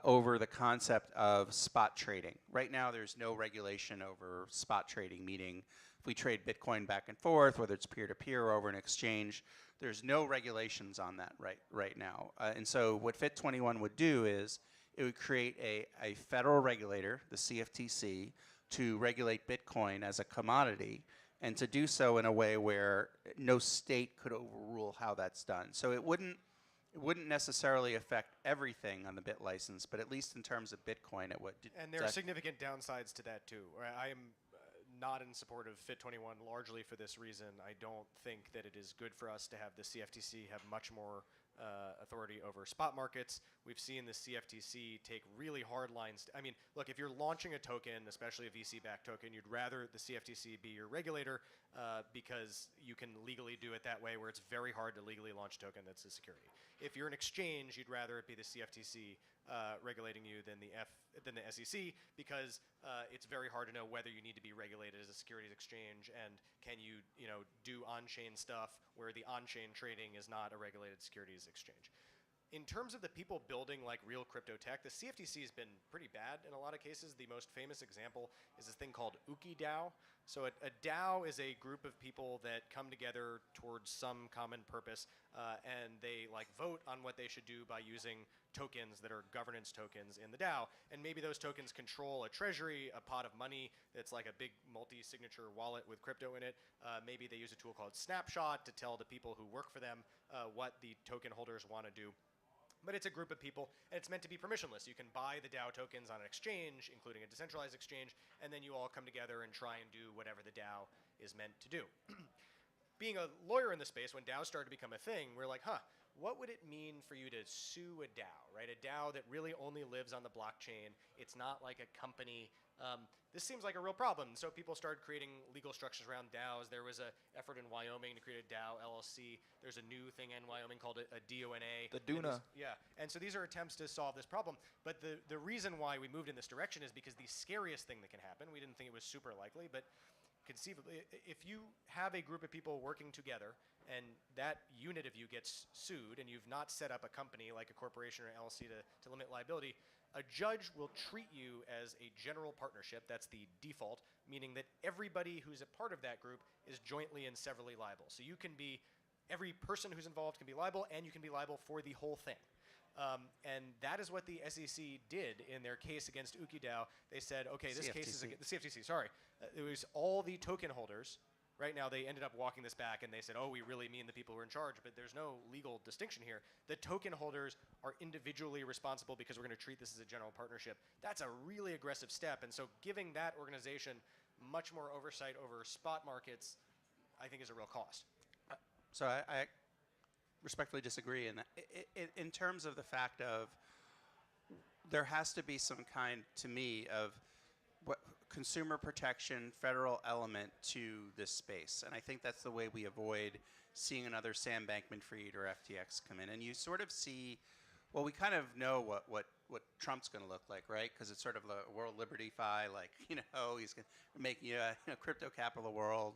over the concept of spot trading. Right now, there's no regulation over spot trading, meaning if we trade Bitcoin back and forth, whether it's peer-to-peer or over an exchange, there's no regulations on that right now. And so what FIT21 would do is it would create a federal regulator, the CFTC, to regulate Bitcoin as a commodity, and to do so in a way where no state could overrule how that's done. So it wouldn't necessarily affect everything on the bit license, but at least in terms of Bitcoin, it would. And there are significant downsides to that too. I am not in support of FIT21 largely for this reason. I don't think that it is good for us to have the CFTC have much more authority over spot markets. We've seen the CFTC take really hard lines. I mean, look, if you're launching a token, especially a VC-backed token, you'd rather the CFTC be your regulator because you can legally do it that way, where it's very hard to legally launch a token that's a security. If you're an exchange, you'd rather it be the CFTC regulating you than the SEC, because it's very hard to know whether you need to be regulated as a securities exchange, and can you do on-chain stuff where the on-chain trading is not a regulated securities exchange. In terms of the people building like real crypto tech, the CFTC has been pretty bad in a lot of cases. The most famous example is this thing called UkiDAO. So a DAO is a group of people that come together towards some common purpose, and they like vote on what they should do by using tokens that are governance tokens in the DAO. And maybe those tokens control a treasury, a pot of money that's like a big multi-signature wallet with crypto in it. Maybe they use a tool called Snapshot to tell the people who work for them what the token holders want to do. But it's a group of people, and it's meant to be permissionless. You can buy the DAO tokens on an exchange, including a decentralized exchange, and then you all come together and try and do whatever the DAO is meant to do. Being a lawyer in the space, when DAOs started to become a thing, we're like, what would it mean for you to sue a DAO, right? A DAO that really only lives on the blockchain. It's not like a company. This seems like a real problem. So people started creating legal structures around DAOs. There was an effort in Wyoming to create a DAO LLC. There's a new thing in Wyoming called a DONA. The DUNA. And so these are attempts to solve this problem. But the reason why we moved in this direction is because the scariest thing that can happen, we didn't think it was super likely, but conceivably, if you have a group of people working together and that unit of you gets sued and you've not set up a company like a corporation or LLC to limit liability, a judge will treat you as a general partnership. That's the default, meaning that everybody who's a part of that group is jointly and severally liable. So you can be, every person who's involved can be liable, and you can be liable for the whole thing. And that is what the SEC did in their case against UkiDAO. They said, okay, this case is the CFTC, sorry. It was all the token holders. Right now, they ended up walking this back, and they said, oh, we really mean the people who are in charge, but there's no legal distinction here. The token holders are individually responsible because we're going to treat this as a general partnership. That's a really aggressive step, and so giving that organization much more oversight over spot markets, I think, is a real cost. So I respectfully disagree in terms of the fact of there has to be some kind, to me, of what consumer protection, federal element to this space. And I think that's the way we avoid seeing another Sam Bankman-Fried or FTX come in. And you sort of see, well, we kind of know what Trump's going to look like, right? Because it's sort of the world liberty-fi, like, he's going to make crypto capital of the world.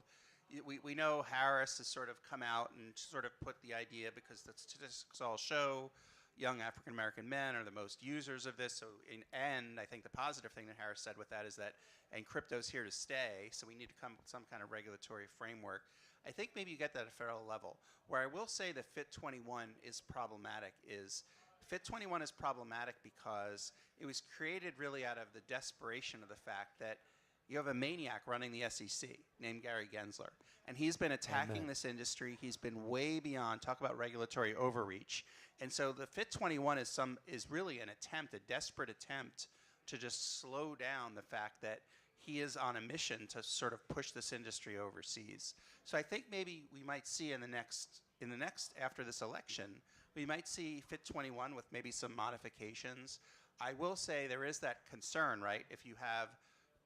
We know Harris has sort of come out and sort of put the idea, because the statistics all show young African-American men are the most users of this. So I think the positive thing that Harris said with that is that, and crypto's here to stay, so we need to come with some kind of regulatory framework. I think maybe you get that at a federal level. Where I will say that FIT 21 is problematic is, FIT 21 is problematic because it was created really out of the desperation of the fact that you have a maniac running the SEC named Gary Gensler. And he's been attacking this industry. He's been way beyond, talk about regulatory overreach. And so the FIT 21 is really an attempt, a desperate attempt to just slow down the fact that he is on a mission to sort of push this industry overseas. So I think maybe we might see in the next after this election, we might see FIT 21 with maybe some modifications. I will say there is that concern, right? If you have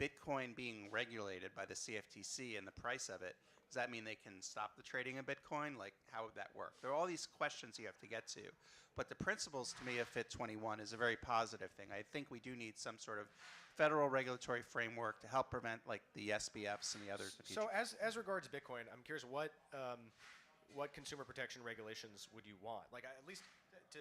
Bitcoin being regulated by the CFTC and the price of it, does that mean they can stop the trading of Bitcoin? Like, how would that work? There are all these questions you have to get to. But the principles, to me, of FIT 21 is a very positive thing. I think we do need some sort of federal regulatory framework to help prevent, like, the SBFs and the others in the future. So as regards Bitcoin, I'm curious what consumer protection regulations would you want? Like, at least to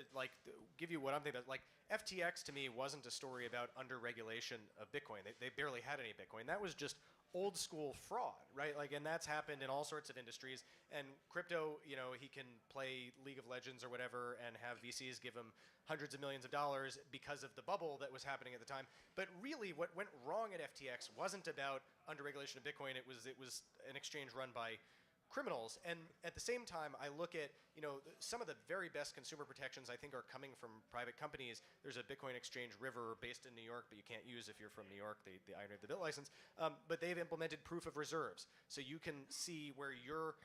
give you what I'm thinking about, like, FTX to me wasn't a story about under-regulation of Bitcoin. They barely had any Bitcoin. That was just old school fraud, right? Like, and that's happened in all sorts of industries. And crypto, he can play League of Legends or whatever and have VCs give him hundreds of millions of dollars because of the bubble that was happening at the time. But really, what went wrong at FTX wasn't about under-regulation of Bitcoin. It was an exchange run by criminals. And at the same time, I look at, some of the very best consumer protections I think are coming from private companies. There's a Bitcoin exchange, River, based in New York, but you can't use if you're from New York, the irony of the bit license. But they've implemented proof of reserves. So you can see where your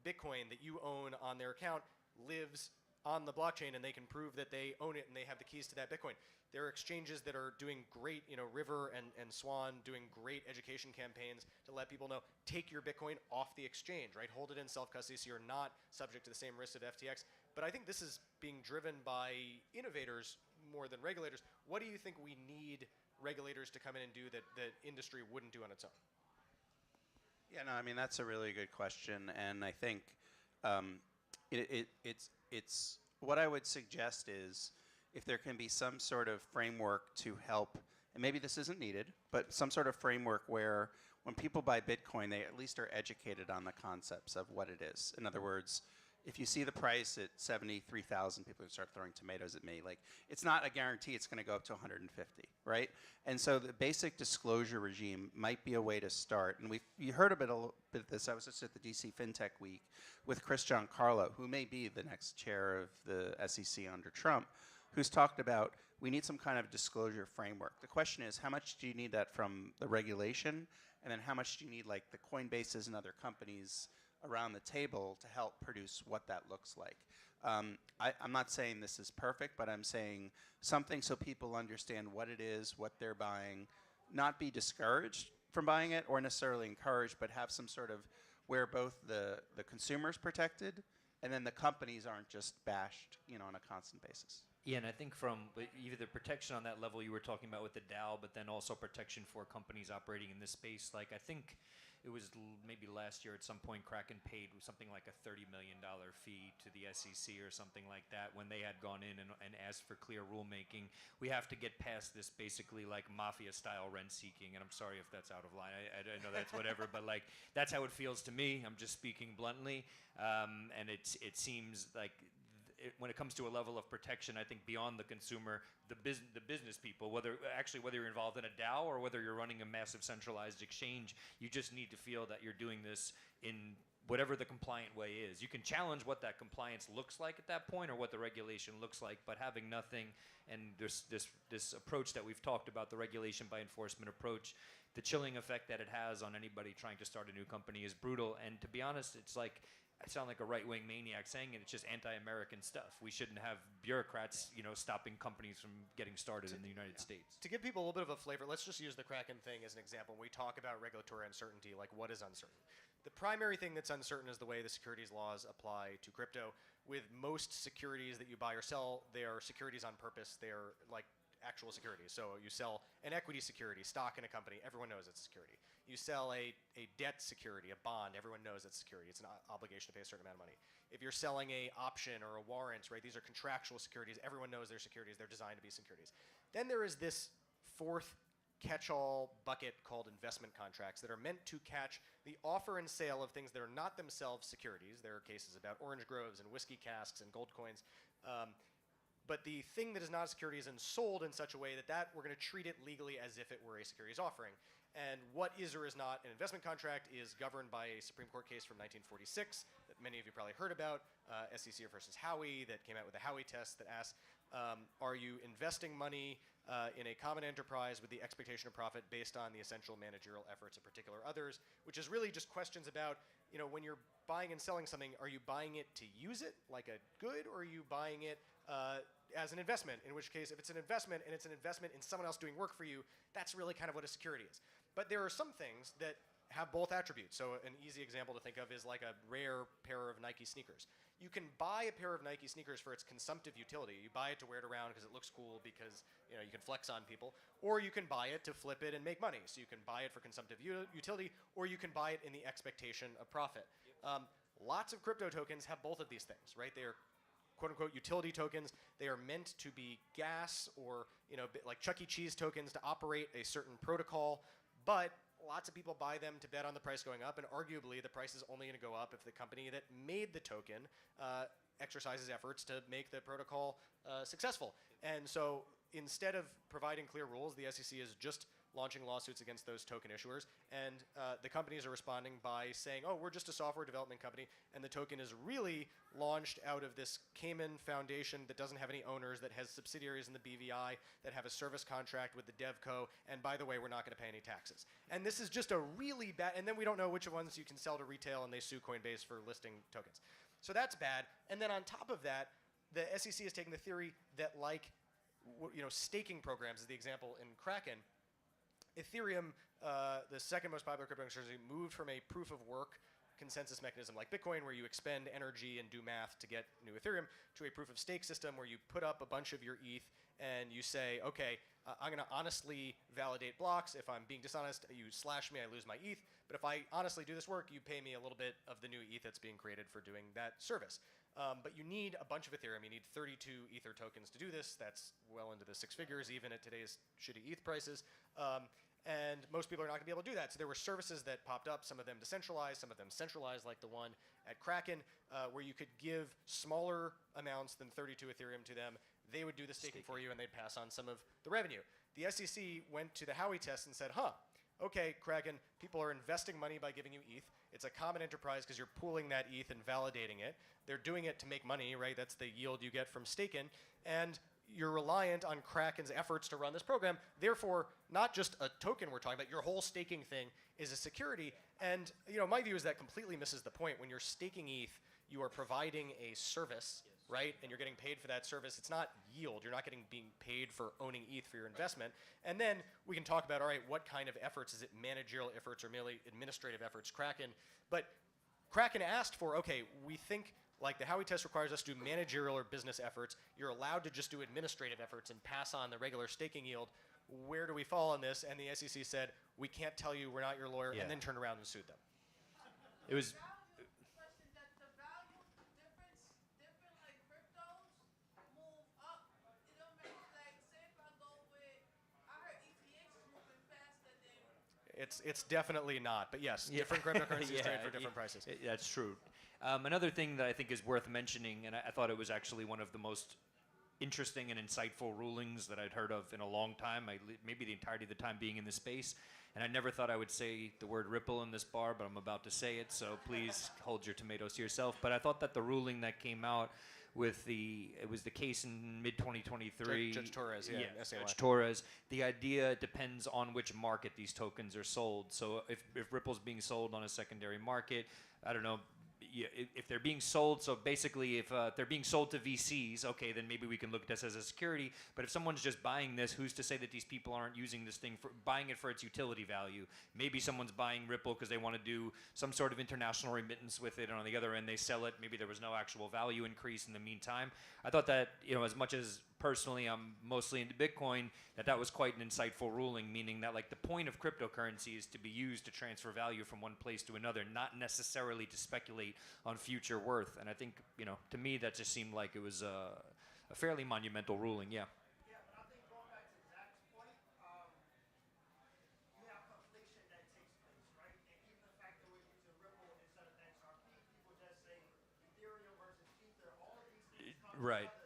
Bitcoin that you own on their account lives on the blockchain, and they can prove that they own it and they have the keys to that Bitcoin. There are exchanges that are doing great, River and Swan doing great education campaigns to let people know, take your Bitcoin off the exchange, right? Hold it in self-custody so you're not subject to the same risks of FTX. But I think this is being driven by innovators more than regulators. What do you think we need regulators to come in and do that industry wouldn't do on its own? Yeah, no, I mean, that's a really good question, and I think it's what I would suggest is if there can be some sort of framework to help, and maybe this isn't needed, but some sort of framework where when people buy Bitcoin, they at least are educated on the concepts of what it is. In other words, if you see the price at 73,000, people start throwing tomatoes at me. Like, it's not a guarantee it's going to go up to 150, right? And so the basic disclosure regime might be a way to start. And you heard a bit of this. I was just at the DC Fintech Week with Chris Giancarlo, who may be the next chair of the SEC under Trump, who's talked about we need some kind of disclosure framework. The question is, how much do you need that from the regulation? And then how much do you need, like, the Coinbases and other companies around the table to help produce what that looks like? I'm not saying this is perfect, but I'm saying something so people understand what it is, what they're buying, not be discouraged from buying it or necessarily encouraged, but have some sort of where both the consumer's protected and then the companies aren't just bashed, on a constant basis. Yeah, and I think from either the protection on that level you were talking about with the DAO, but then also protection for companies operating in this space. Like, I think it was maybe last year at some point Kraken paid something like a $30 million fee to the SEC or something like that when they had gone in and asked for clear rulemaking. We have to get past this basically like mafia-style rent seeking, and I'm sorry if that's out of line. I know that's whatever, but like that's how it feels to me. I'm just speaking bluntly, and it seems like when it comes to a level of protection, I think beyond the consumer, the business people, whether you're involved in a DAO or whether you're running a massive centralized exchange, you just need to feel that you're doing this in whatever the compliant way is. You can challenge what that compliance looks like at that point or what the regulation looks like, but having nothing and this approach that we've talked about, the regulation by enforcement approach, the chilling effect that it has on anybody trying to start a new company is brutal. And to be honest, it's like, I sound like a right-wing maniac saying it. It's just anti-American stuff. We shouldn't have bureaucrats, stopping companies from getting started in the United States. To give people a little bit of a flavor, let's just use the Kraken thing as an example. When we talk about regulatory uncertainty, like what is uncertain? The primary thing that's uncertain is the way the securities laws apply to crypto. With most securities that you buy or sell, they are securities on purpose. They are like actual securities. So you sell an equity security, stock in a company, everyone knows it's a security. You sell a debt security, a bond, everyone knows it's security. It's an obligation to pay a certain amount of money. If you're selling a option or a warrant, right, these are contractual securities. Everyone knows they're securities. They're designed to be securities. Then there is this fourth catch-all bucket called investment contracts that are meant to catch the offer and sale of things that are not themselves securities. There are cases about orange groves and whiskey casks and gold coins. But the thing that is not a security is sold in such a way that we're going to treat it legally as if it were a securities offering. And what is or is not an investment contract is governed by a Supreme Court case from 1946 that many of you probably heard about, SEC versus Howey, that came out with the Howey test that asks, are you investing money in a common enterprise with the expectation of profit based on the essential managerial efforts of particular others, which is really just questions about, when you're buying and selling something, are you buying it to use it like a good, or are you buying it as an investment? In which case, if it's an investment and it's an investment in someone else doing work for you, that's really kind of what a security is. But there are some things that have both attributes. So an easy example to think of is like a rare pair of Nike sneakers. You can buy a pair of Nike sneakers for its consumptive utility. You buy it to wear it around because it looks cool, because you can flex on people. Or you can buy it to flip it and make money. So you can buy it for consumptive utility, or you can buy it in the expectation of profit. Lots of crypto tokens have both of these things, right? They are quote-unquote utility tokens. They are meant to be gas or like Chuck E. Cheese tokens to operate a certain protocol. But lots of people buy them to bet on the price going up, and arguably the price is only going to go up if the company that made the token exercises efforts to make the protocol successful. And so instead of providing clear rules, the SEC is just launching lawsuits against those token issuers, and the companies are responding by saying, oh, we're just a software development company, and the token is really launched out of this Cayman foundation that doesn't have any owners, that has subsidiaries in the BVI, that have a service contract with the DevCo, and by the way, we're not going to pay any taxes. And this is just a really bad, and then we don't know which ones you can sell to retail, and they sue Coinbase for listing tokens. So that's bad. And then on top of that, the SEC is taking the theory that like, staking programs is the example in Kraken. Ethereum, the second most popular cryptocurrency, moved from a proof of work consensus mechanism like Bitcoin, where you expend energy and do math to get new Ethereum, to a proof of stake system where you put up a bunch of your ETH and you say, okay, I'm going to honestly validate blocks. If I'm being dishonest, you slash me, I lose my ETH. But if I honestly do this work, you pay me a little bit of the new ETH that's being created for doing that service. But you need a bunch of Ethereum. You need 32 Ether tokens to do this. That's well into the 6 figures, even at today's shitty ETH prices. And most people are not going to be able to do that. So there were services that popped up, some of them decentralized, some of them centralized, like the one at Kraken, where you could give smaller amounts than 32 Ethereum to them. They would do the staking for you, and they'd pass on some of the revenue. The SEC went to the Howey test and said, okay, Kraken, people are investing money by giving you ETH. It's a common enterprise because you're pooling that ETH and validating it. They're doing it to make money, right? That's the yield you get from staking. And you're reliant on Kraken's efforts to run this program. Therefore, not just a token we're talking about, your whole staking thing is a security. And my view is that completely misses the point. When you're staking ETH, you are providing a service, right? And you're getting paid for that service. It's not yield. You're not being paid for owning ETH for your investment. And then we can talk about, all right, what kind of efforts? Is it managerial efforts or merely administrative efforts? Kraken. But Kraken asked for, okay, we think like the Howey test requires us to do managerial or business efforts. You're allowed to just do administrative efforts and pass on the regular staking yield. Where do we fall on this? And the SEC said, we can't tell you, we're not your lawyer, and then turned around and sued them. It was It's definitely not, but yes, different cryptocurrencies trade for different prices. That's true. Another thing that I think is worth mentioning, and I thought it was actually one of the most interesting and insightful rulings that I'd heard of in a long time, maybe the entirety of the time being in the space, and I never thought I would say the word Ripple in this bar, but I'm about to say it, so please hold your tomatoes to yourself. But I thought that the ruling that came out with it was the case in mid-2023. Judge Torres, Judge Torres. The idea depends on which market these tokens are sold. So if Ripple's being sold on a secondary market, I don't know, if they're being sold, so basically if they're being sold to VCs, okay, then maybe we can look at this as a security. But if someone's just buying this, who's to say that these people aren't using this thing buying it for its utility value? Maybe someone's buying Ripple because they want to do some sort of international remittance with it, and on the other end they sell it. Maybe there was no actual value increase in the meantime. I thought that, as much as personally I'm mostly into Bitcoin, that was quite an insightful ruling, meaning that like the point of cryptocurrency is to be used to transfer value from one place to another, not necessarily to speculate on future worth. And I think, to me that just seemed like it was a fairly monumental ruling, Yeah, but I think going back to Zack's point, you have conflation that takes place, right? And even the fact that we're using Ripple instead of XRP, people just say Ethereum versus Ether, all of these things come Right. together.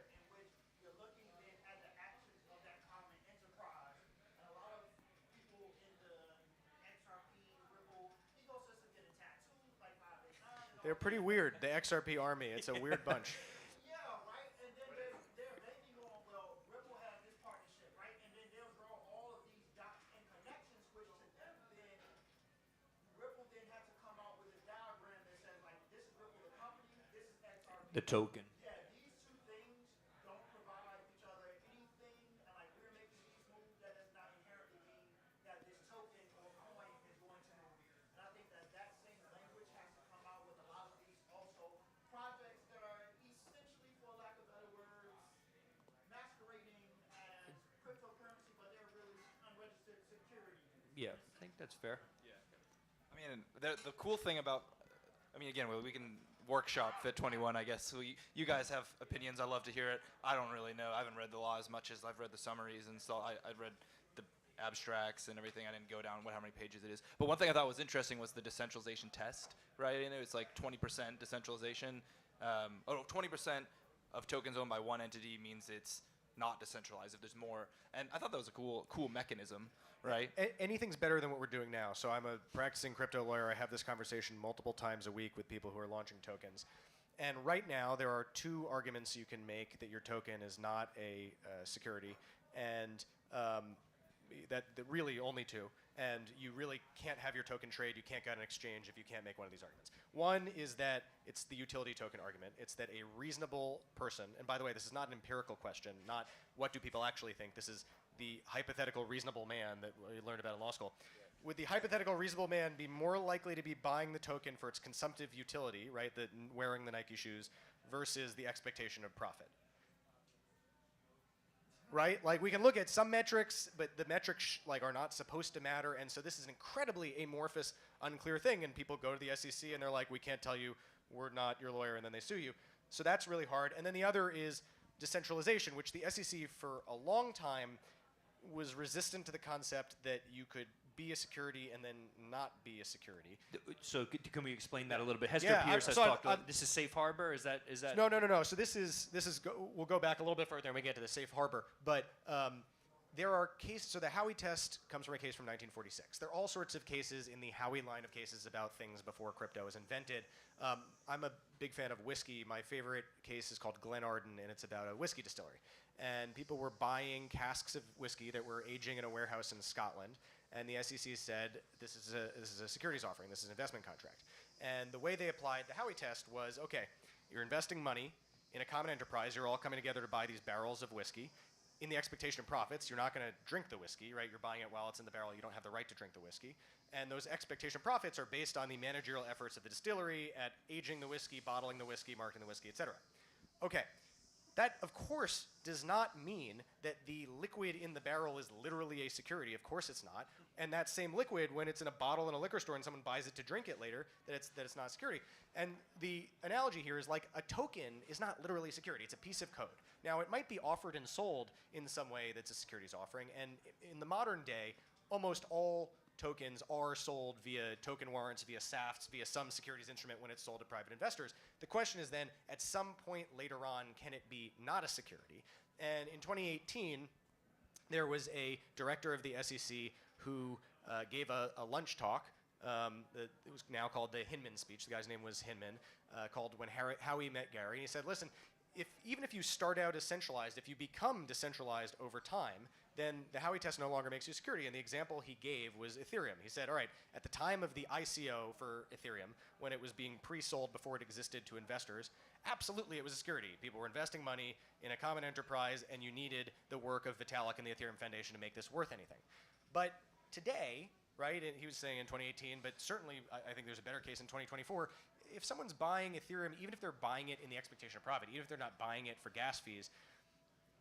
They're pretty weird, the XRP army. It's a weird bunch. Yeah, right? And then they're banking on, well, Ripple has this partnership, right? And then they'll draw all of these dots and connections, which to them then, Ripple then has to come out with a diagram that says, like, this is Ripple the company, this is XRP. The token. Yeah, these two things don't provide each other anything. And like we're making these moves, that does not inherently mean that this token or coin is going to move. And I think that same language has to come out with a lot of these also projects that are essentially, for lack of better words, masquerading as cryptocurrency, but they're really unregistered security. Yeah, I think that's fair. I mean, the cool thing about, again, we can workshop Fit21, I guess. So you guys have opinions. I love to hear it. I don't really know. I haven't read the law as much as I've read the summaries, and so I've read the abstracts and everything. I didn't go down how many pages it is. But one thing I thought was interesting was the decentralization test, right? And it was like 20% decentralization. 20% of tokens owned by one entity means it's not decentralized if there's more. And I thought that was a cool mechanism, right? Anything's better than what we're doing now. So I'm a practicing crypto lawyer. I have this conversation multiple times a week with people who are launching tokens. And right now, there are two arguments you can make that your token is not a security, and that really only two. And you really can't have your token trade. You can't get an exchange if you can't make one of these arguments. One is that it's the utility token argument. It's that a reasonable person, and by the way, this is not an empirical question, not what do people actually think. This is the hypothetical reasonable man that we learned about in law school. Would the hypothetical reasonable man be more likely to be buying the token for its consumptive utility, right, wearing the Nike shoes, versus the expectation of profit? right? Like we can look at some metrics, but the metrics like are not supposed to matter, and so this is an incredibly amorphous, unclear thing. And people go to the SEC and they're like, "We can't tell you. We're not your lawyer," and then they sue you. So that's really hard. And then the other is decentralization, which the SEC for a long time was resistant to the concept that you could be a security and then not be a security. So can we explain that a little bit? Hester Yeah, Pierce has so talked about this is safe harbor. Is that No. So this is we'll go back a little bit further and we get to the safe harbor. But there are cases. So the Howey test comes from a case from 1946. There are all sorts of cases in the Howey line of cases about things before crypto was invented. I'm a big fan of whiskey. My favorite case is called Glenarden, and it's about a whiskey distillery. And people were buying casks of whiskey that were aging in a warehouse in Scotland. And the SEC said, this is a securities offering, this is an investment contract. And the way they applied the Howey test was, okay, you're investing money in a common enterprise, you're all coming together to buy these barrels of whiskey. In the expectation of profits, you're not going to drink the whiskey, right? You're buying it while it's in the barrel, you don't have the right to drink the whiskey. And those expectation profits are based on the managerial efforts of the distillery at aging the whiskey, bottling the whiskey, marketing the whiskey, et cetera. Okay. That, of course, does not mean that the liquid in the barrel is literally a security. Of course it's not. And that same liquid, when it's in a bottle in a liquor store and someone buys it to drink it later, that it's not security. And the analogy here is like a token is not literally security. It's a piece of code. Now, it might be offered and sold in some way that's a securities offering. And in the modern day, almost all tokens are sold via token warrants, via SAFTs, via some securities instrument when it's sold to private investors. The question is then, at some point later on, can it be not a security? And in 2018, there was a director of the SEC who gave a lunch talk. It was now called the Hinman speech. The guy's name was Hinman, called When Howey Met Gary. And he said, listen, even if you start out as centralized, if you become decentralized over time, then the Howey test no longer makes you security. And the example he gave was Ethereum. He said, all right, at the time of the ICO for Ethereum, when it was being pre-sold before it existed to investors, absolutely it was a security. People were investing money in a common enterprise, and you needed the work of Vitalik and the Ethereum Foundation to make this worth anything. But today, right, and he was saying in 2018, but certainly I think there's a better case in 2024, if someone's buying Ethereum, even if they're buying it in the expectation of profit, even if they're not buying it for gas fees,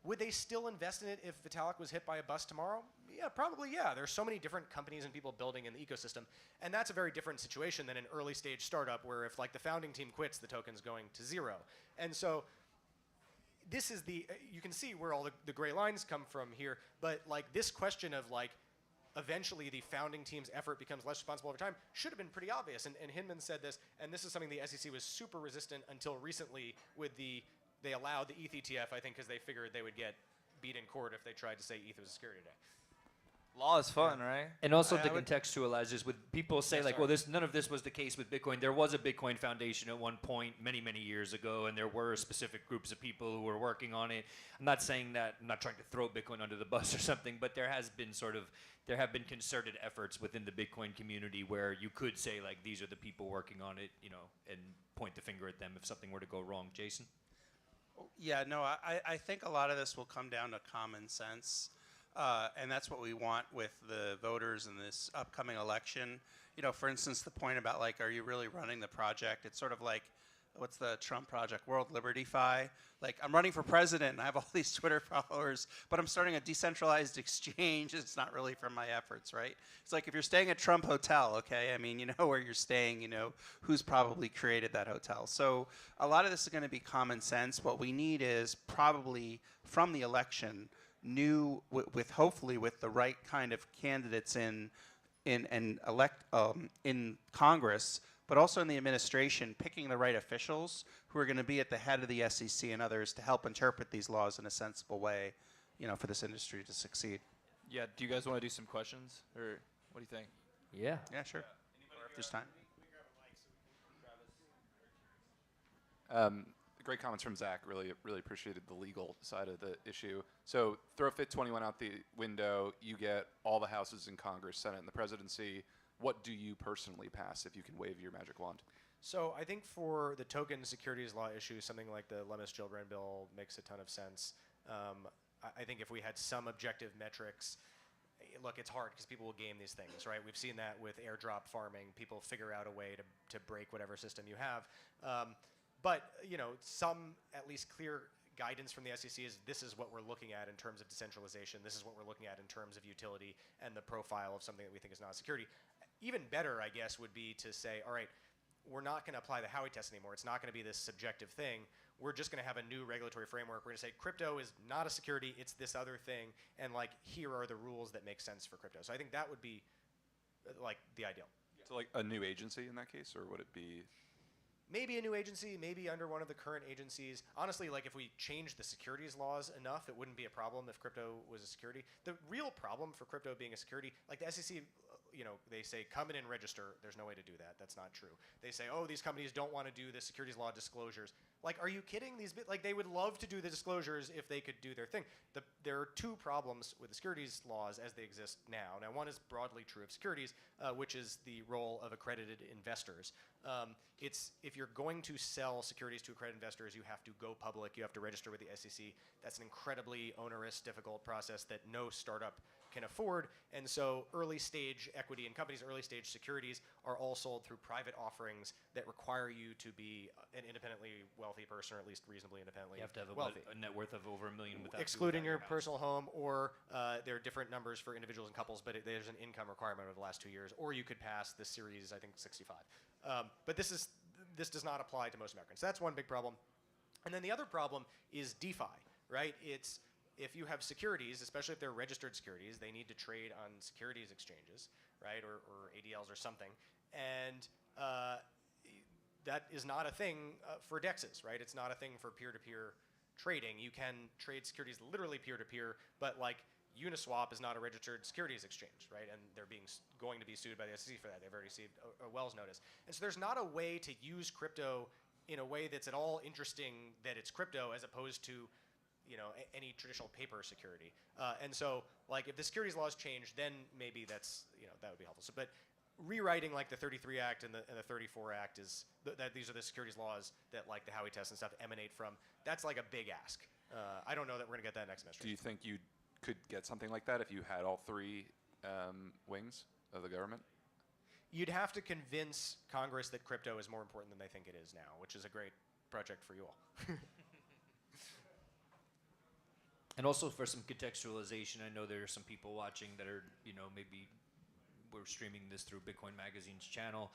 would they still invest in it if Vitalik was hit by a bus tomorrow? Yeah, probably, yeah. There's so many different companies and people building in the ecosystem, and that's a very different situation than an early stage startup where if like the founding team quits, the token's going to zero. And so this is you can see where all the gray lines come from here, but like this question of like, eventually the founding team's effort becomes less responsible over time should have been pretty obvious. And Hinman said this, and this is something the SEC was super resistant until recently with they allowed the ETH ETF, I think, because they figured they would get beat in court if they tried to say ETH was a security today. Law is fun, right? And also to contextualize this, with people say like, sorry. well, none of this was the case with Bitcoin. There was a Bitcoin Foundation at one point, many, many years ago, and there were specific groups of people who were working on it. I'm not saying that, I'm not trying to throw Bitcoin under the bus or something, but there have been concerted efforts within the Bitcoin community where you could say like, these are the people working on it, and point the finger at them if something were to go wrong. Jason? Yeah, no, I think a lot of this will come down to common sense. And that's what we want with the voters in this upcoming election. For instance, the point about like, are you really running the project? It's sort of like, what's the Trump project, World Liberty-Fi? Like, I'm running for president and I have all these Twitter followers, but I'm starting a decentralized exchange. It's not really from my efforts, right? It's like if you're staying at Trump Hotel, okay? I mean, you know where you're staying, you know who's probably created that hotel. So a lot of this is going to be common sense. What we need is probably from the election, hopefully with the right kind of candidates in Congress, but also in the administration, picking the right officials who are going to be at the head of the SEC and others to help interpret these laws in a sensible way, for this industry to succeed. Yeah, do you guys want to do some questions, or what do you think? Yeah. Yeah, sure. Or if there's time. Great comments from Zack. Really appreciated the legal side of the issue. So throw Fit 21 out the window. You get all the houses in Congress, Senate, and the presidency. What do you personally pass if you can wave your magic wand? So I think for the token securities law issue, something like the Lummis-Gillibrand bill makes a ton of sense. I think if we had some objective metrics, look, it's hard because people will game these things, right? We've seen that with airdrop farming. People figure out a way to break whatever system you have. But some at least clear guidance from the SEC is this is what we're looking at in terms of decentralization. This is what we're looking at in terms of utility and the profile of something that we think is not a security. Even better, I guess, would be to say, all right, we're not going to apply the Howey test anymore. It's not going to be this subjective thing. We're just going to have a new regulatory framework. We're going to say crypto is not a security. It's this other thing. And like, here are the rules that make sense for crypto. So I think that would be like the ideal. So like a new agency in that case, or would it be? Maybe a new agency, maybe under one of the current agencies. Honestly, like if we change the securities laws enough, it wouldn't be a problem if crypto was a security. The real problem for crypto being a security, like the SEC, they say come in and register. There's no way to do that. That's not true. They say, oh, these companies don't want to do the securities law disclosures. Like, are you kidding? They would love to do the disclosures if they could do their thing. There are two problems with the securities laws as they exist now. Now, one is broadly true of securities, which is the role of accredited investors. If you're going to sell securities to accredited investors, you have to go public. You have to register with the SEC. That's an incredibly onerous, difficult process that no startup can afford. And so early stage equity in companies, early stage securities are all sold through private offerings that require you to be an independently wealthy person, or at least reasonably independently You have to have wealthy. a net worth of over $1 million without Excluding your house. personal home, or there are different numbers for individuals and couples, but there's an income requirement over the last 2 years, or you could pass the Series, I think, 65. But this does not apply to most Americans. So that's one big problem. And then the other problem is DeFi, right? It's if you have securities, especially if they're registered securities, they need to trade on securities exchanges, right, or ADLs or something. And that is not a thing for DEXs, right? It's not a thing for peer-to-peer trading. You can trade securities literally peer-to-peer, but like Uniswap is not a registered securities exchange, right? And they're going to be sued by the SEC for that. They've already received a Wells notice. And so there's not a way to use crypto in a way that's at all interesting that it's crypto as opposed to any traditional paper security. And so, like, if the securities laws change, then maybe that would be helpful. So, but rewriting like the 33 Act and the 34 Act is that these are the securities laws that like the Howey test and stuff emanate from. That's like a big ask. I don't know that we're gonna get that next semester. Do you think you could get something like that if you had all three wings of the government? You'd have to convince Congress that crypto is more important than they think it is now, which is a great project for you all. And also for some contextualization, I know there are some people watching that are, maybe we're streaming this through Bitcoin Magazine's channel.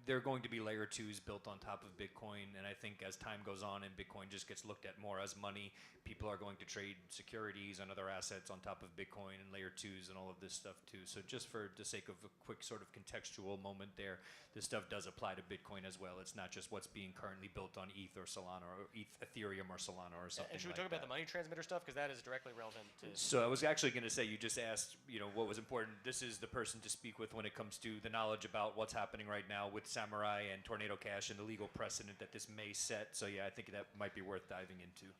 There are going to be layer 2s built on top of Bitcoin, and I think as time goes on and Bitcoin just gets looked at more as money, people are going to trade securities and other assets on top of Bitcoin and layer 2s and all of this stuff too. So just for the sake of a quick sort of contextual moment there, this stuff does apply to Bitcoin as well. It's not just what's being currently built on ETH or Solana or Ethereum or Solana or something. And should we like talk about the money transmitter stuff, because that is directly relevant to? So I was actually going to say, you just asked, what was important. This is the person to speak with when it comes to the knowledge about what's happening right now with Samurai and Tornado Cash and the legal precedent that this may set. So yeah, I think that might be worth diving into.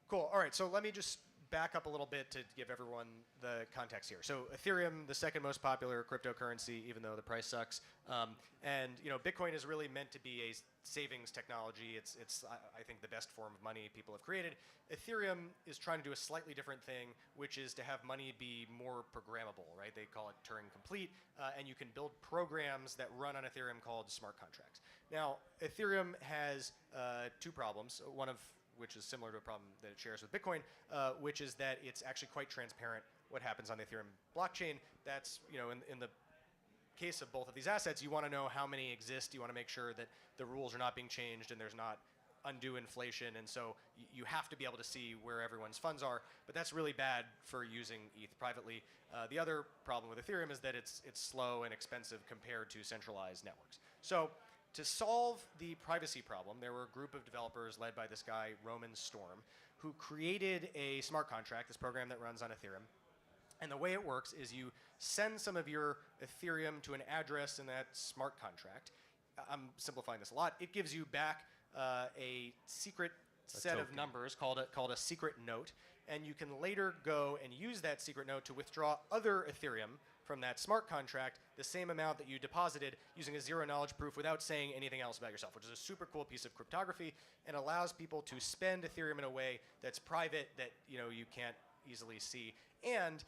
Cool. All right. So let me just back up a little bit to give everyone the context here. So Ethereum, the second most popular cryptocurrency, even though the price sucks. And Bitcoin is really meant to be a savings technology. It's I think the best form of money people have created. Ethereum is trying to do a slightly different thing, which is to have money be more programmable, right? They call it Turing complete, and you can build programs that run on Ethereum called smart contracts. Now, Ethereum has two problems, one of which is similar to a problem that it shares with Bitcoin, which is that it's actually quite transparent what happens on the Ethereum blockchain. That's, in the case of both of these assets, you want to know how many exist. You want to make sure that the rules are not being changed and there's not undue inflation. And so you have to be able to see where everyone's funds are. But that's really bad for using ETH privately. The other problem with Ethereum is that it's slow and expensive compared to centralized networks. So to solve the privacy problem, there were a group of developers led by this guy, Roman Storm, who created a smart contract, this program that runs on Ethereum. And the way it works is you send some of your Ethereum to an address in that smart contract. I'm simplifying this a lot. It gives you back a secret set of numbers called a secret note. And you can later go and use that secret note to withdraw other Ethereum from that smart contract, the same amount that you deposited, using a zero-knowledge proof without saying anything else about yourself, which is a super cool piece of cryptography and allows people to spend Ethereum in a way that's private, that you can't easily see. And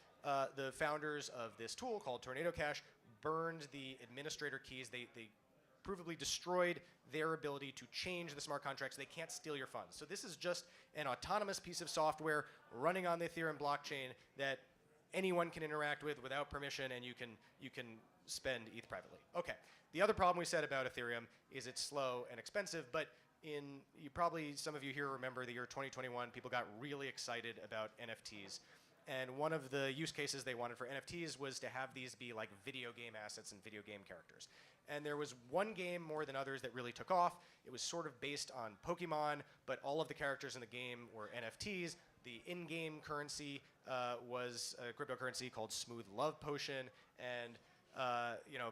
the founders of this tool called Tornado Cash burned the administrator keys. They provably destroyed their ability to change the smart contracts. They can't steal your funds. So this is just an autonomous piece of software running on the Ethereum blockchain that anyone can interact with without permission, and you can spend ETH privately. Okay. The other problem we said about Ethereum is it's slow and expensive, but some of you here remember the year 2021, people got really excited about NFTs. And one of the use cases they wanted for NFTs was to have these be like video game assets and video game characters. And there was one game more than others that really took off. It was sort of based on Pokemon, but all of the characters in the game were NFTs. The in-game currency was a cryptocurrency called Smooth Love Potion, and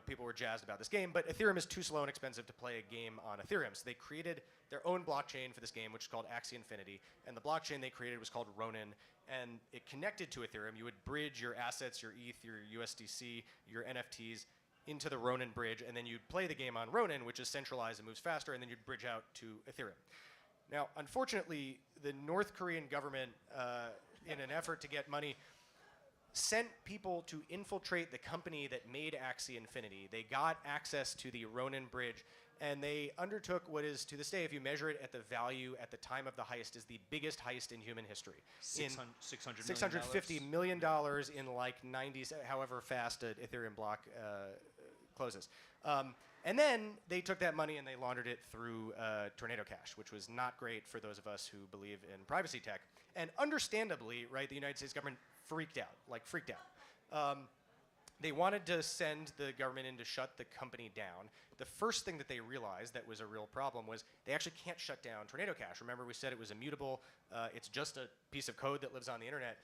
people were jazzed about this game. But Ethereum is too slow and expensive to play a game on Ethereum, so they created their own blockchain for this game, which is called Axie Infinity. And the blockchain they created was called Ronin, and it connected to Ethereum. You would bridge your assets, your ETH, your USDC, your NFTs into the Ronin bridge, and then you'd play the game on Ronin, which is centralized and moves faster, and then you'd bridge out to Ethereum. Now, unfortunately, the North Korean government, in an effort to get money, sent people to infiltrate the company that made Axie Infinity. They got access to the Ronin bridge, and they undertook what is, to this day, if you measure it at the value at the time of the heist, is the biggest heist in human history. $650 million in like 90s, however fast an Ethereum block closes. And then they took that money and they laundered it through Tornado Cash, which was not great for those of us who believe in privacy tech. And understandably, right, the United States government freaked out. They wanted to send the government in to shut the company down. The first thing that they realized that was a real problem was they actually can't shut down Tornado Cash. Remember, we said it was immutable. It's just a piece of code that lives on the internet.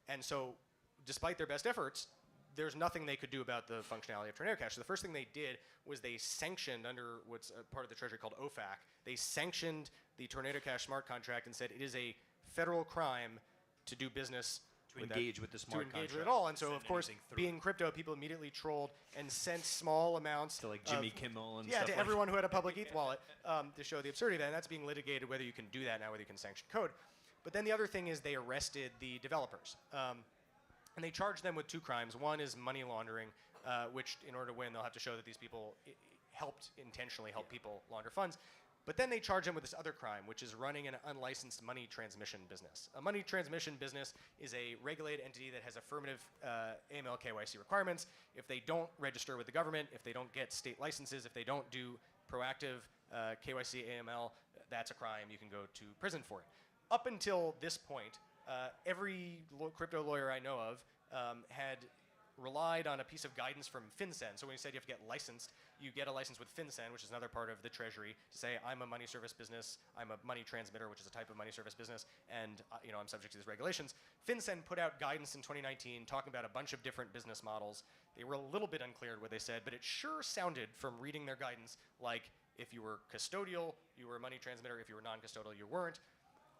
And so despite their best efforts, there's nothing they could do about the functionality of Tornado Cash. So the first thing they did was they sanctioned, under what's a part of the Treasury called OFAC, they sanctioned the Tornado Cash smart contract and said it is a federal crime to do business to engage with the smart contract. To engage with it all. And so, of course, being crypto, people immediately trolled and sent small amounts to like Jimmy Kimmel and stuff to everyone who had a public ETH wallet to show the absurdity of that. And that's being litigated, whether you can do that now, whether you can sanction code. But then the other thing is they arrested the developers. And they charged them with two crimes. One is money laundering, which in order to win, they'll have to show that these people intentionally help people launder funds. But then they charge them with this other crime, which is running an unlicensed money transmission business. A money transmission business is a regulated entity that has affirmative AML KYC requirements. If they don't register with the government, if they don't get state licenses, if they don't do proactive KYC AML, that's a crime. You can go to prison for it. Up until this point, every crypto lawyer I know of had relied on a piece of guidance from FinCEN. So when you said you have to get licensed, you get a license with FinCEN, which is another part of the Treasury, to say I'm a money service business, I'm a money transmitter, which is a type of money service business, and I'm subject to these regulations. FinCEN put out guidance in 2019 talking about a bunch of different business models. They were a little bit unclear what they said, but it sure sounded from reading their guidance like if you were custodial, you were a money transmitter. If you were non-custodial, you weren't.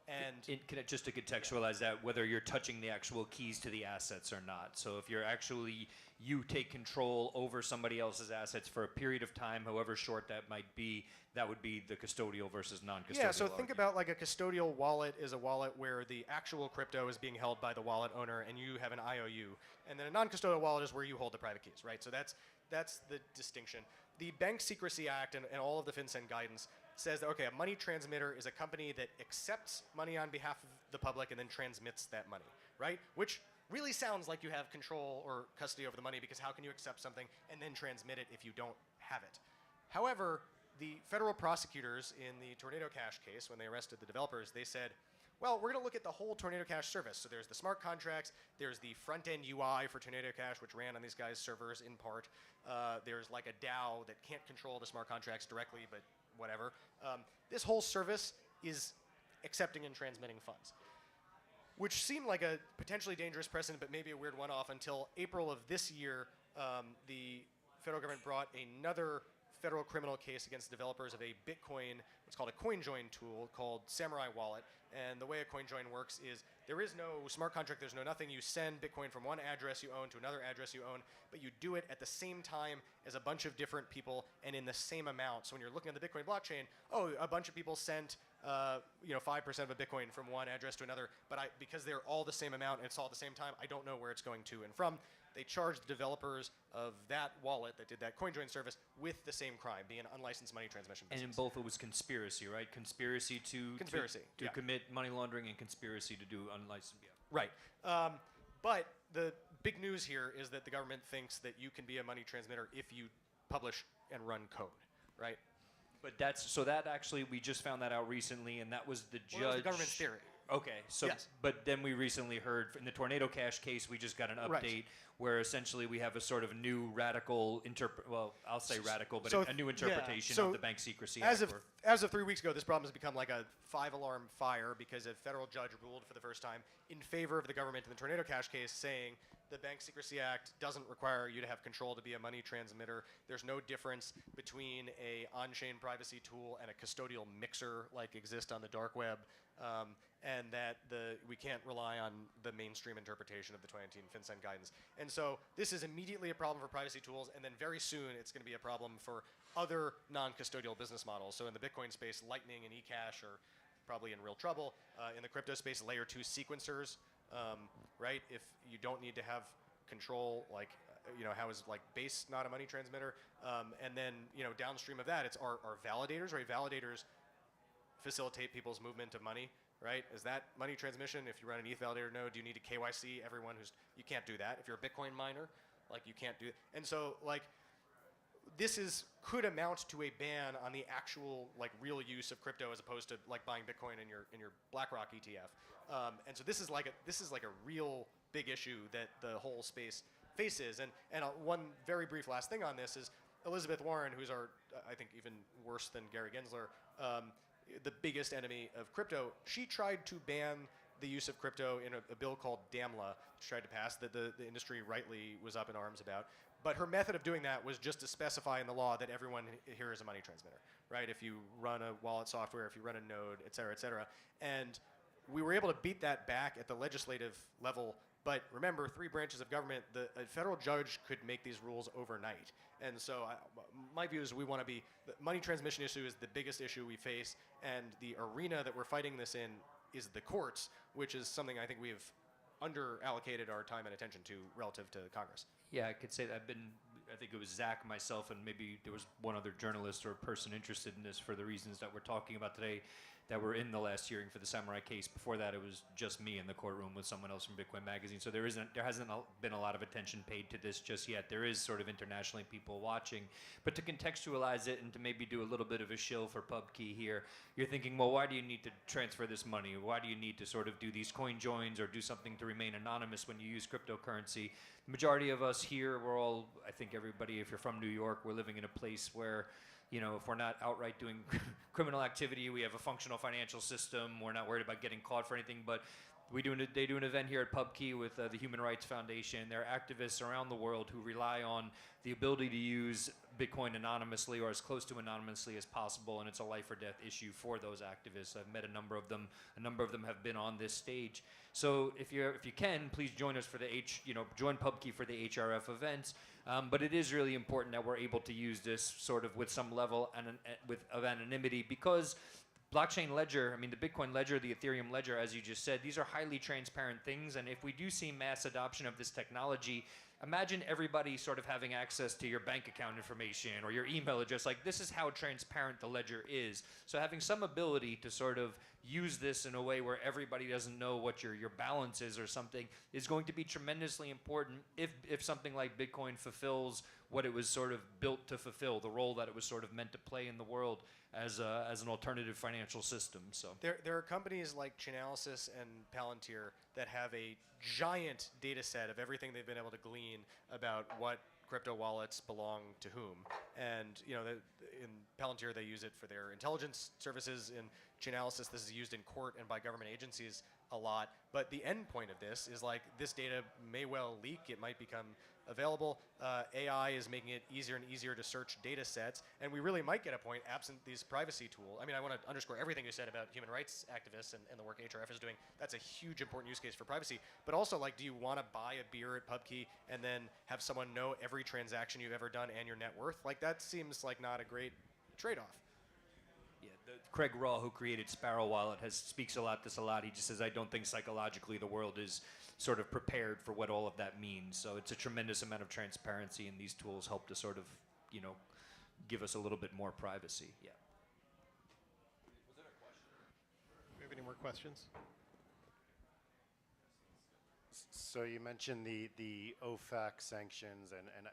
And just to contextualize that, whether you're touching the actual keys to the assets or not. So if you're actually, you take control over somebody else's assets for a period of time, however short that might be, that would be the custodial versus non-custodial. Yeah, so think about like a custodial wallet is a wallet where the actual crypto is being held by the wallet owner and you have an IOU. And then a non-custodial wallet is where you hold the private keys, right? So that's the distinction. The Bank Secrecy Act and all of the FinCEN guidance says that, okay, a money transmitter is a company that accepts money on behalf of the public and then transmits that money, right? Which really sounds like you have control or custody over the money, because how can you accept something and then transmit it if you don't have it? However, the federal prosecutors in the Tornado Cash case, when they arrested the developers, they said, well, we're going to look at the whole Tornado Cash service. So there's the smart contracts, there's the front-end UI for Tornado Cash, which ran on these guys' servers in part. There's like a DAO that can't control the smart contracts directly, but whatever. This whole service is accepting and transmitting funds, which seemed like a potentially dangerous precedent, but maybe a weird one-off until April of this year. The federal government brought another federal criminal case against developers of a Bitcoin, what's called a CoinJoin tool called Samurai Wallet. And the way a CoinJoin works is there is no smart contract, there's no nothing. You send Bitcoin from one address you own to another address you own, but you do it at the same time as a bunch of different people and in the same amount. So when you're looking at the Bitcoin blockchain, a bunch of people sent 5% of a Bitcoin from one address to another, but because they're all the same amount and it's all at the same time, I don't know where it's going to and from. they charged the developers of that wallet that did that CoinJoin service with the same crime, being an unlicensed money transmission business. And in both it was conspiracy, right? Conspiracy to yeah. commit money laundering and conspiracy to do unlicensed. Yeah. Right. But the big news here is that the government thinks that you can be a money transmitter if you publish and run code, right? But that actually, we just found that out recently, and that was the judge. Well, that was the government's theory. Okay, so yes. But then we recently heard in the Tornado Cash case, we just got an update right. where essentially we have a sort of new radical I'll say radical, but a new interpretation of the Bank Secrecy Act. As of 3 weeks ago, this problem has become like a 5-alarm fire because a federal judge ruled for the first time in favor of the government in the Tornado Cash case, saying the Bank Secrecy Act doesn't require you to have control to be a money transmitter. There's no difference between a on-chain privacy tool and a custodial mixer like exist on the dark web. And that we can't rely on the mainstream interpretation of the 2019 FinCEN guidance. And so this is immediately a problem for privacy tools, and then very soon it's going to be a problem for other non-custodial business models. So in the Bitcoin space, Lightning and eCash are probably in real trouble. In the crypto space, layer 2 sequencers, right? If you don't need to have control, like, how is like Base not a money transmitter? And then, downstream of that, it's our validators, right? Validators facilitate people's movement of money, right? Is that money transmission? If you run an ETH validator node, do you need to KYC everyone you can't do that. If you're a Bitcoin miner, like you can't do it. And so like this could amount to a ban on the actual like real use of crypto as opposed to like buying Bitcoin in your BlackRock ETF. And so this is like a real big issue that the whole space faces. And one very brief last thing on this is Elizabeth Warren, who's I think even worse than Gary Gensler, the biggest enemy of crypto, she tried to ban the use of crypto in a bill called DAMLA, which tried to pass, that the industry rightly was up in arms about. But her method of doing that was just to specify in the law that everyone here is a money transmitter, right? If you run a wallet software, if you run a node, et cetera, et cetera. And we were able to beat that back at the legislative level. But remember, 3 branches of government, a federal judge could make these rules overnight. And so my view is the money transmission issue is the biggest issue we face, and the arena that we're fighting this in is the courts, which is something I think we have under-allocated our time and attention to relative to Congress. Yeah, I could say that I think it was Zack, myself, and maybe there was one other journalist or person interested in this for the reasons that we're talking about today that were in the last hearing for the Samurai case. Before that, it was just me in the courtroom with someone else from Bitcoin Magazine. So there hasn't been a lot of attention paid to this just yet. There is sort of internationally people watching. But to contextualize it and to maybe do a little bit of a shill for PubKey here, you're thinking, well, why do you need to transfer this money? Why do you need to sort of do these coin joins or do something to remain anonymous when you use cryptocurrency? The majority of us here, we're all, I think everybody, if you're from New York, we're living in a place where, if we're not outright doing criminal activity, we have a functional financial system. We're not worried about getting caught for anything. But they do an event here at PubKey with the Human Rights Foundation. There are activists around the world who rely on the ability to use Bitcoin anonymously or as close to anonymously as possible, and it's a life or death issue for those activists. I've met a number of them. A number of them have been on this stage. So if you can, please join us for join PubKey for the HRF events. But it is really important that we're able to use this sort of with some level of anonymity, because blockchain ledger, the Bitcoin ledger, the Ethereum ledger, as you just said, these are highly transparent things. And if we do see mass adoption of this technology, imagine everybody sort of having access to your bank account information or your email address. Like, this is how transparent the ledger is. So having some ability to sort of use this in a way where everybody doesn't know what your balance is or something is going to be tremendously important if something like Bitcoin fulfills what it was sort of built to fulfill, the role that it was sort of meant to play in the world as an alternative financial system. So there are companies like Chainalysis and Palantir that have a giant data set of everything they've been able to glean about what crypto wallets belong to whom. And in Palantir, they use it for their intelligence services. In Chainalysis, this is used in court and by government agencies a lot. But the end point of this is like this data may well leak. It might become available. AI is making it easier and easier to search data sets. And we really might get a point absent these privacy tools. I want to underscore everything you said about human rights activists and the work HRF is doing. That's a huge important use case for privacy. But also, like, do you want to buy a beer at PubKey and then have someone know every transaction you've ever done and your net worth? Like, that seems like not a great trade-off. Yeah, Craig Raw, who created Sparrow Wallet, speaks a lot. He just says, I don't think psychologically the world is sort of prepared for what all of that means. So it's a tremendous amount of transparency, and these tools help to sort of, give us a little bit more privacy. Yeah. Was it a question? Do we have any more questions? So you mentioned the OFAC sanctions, and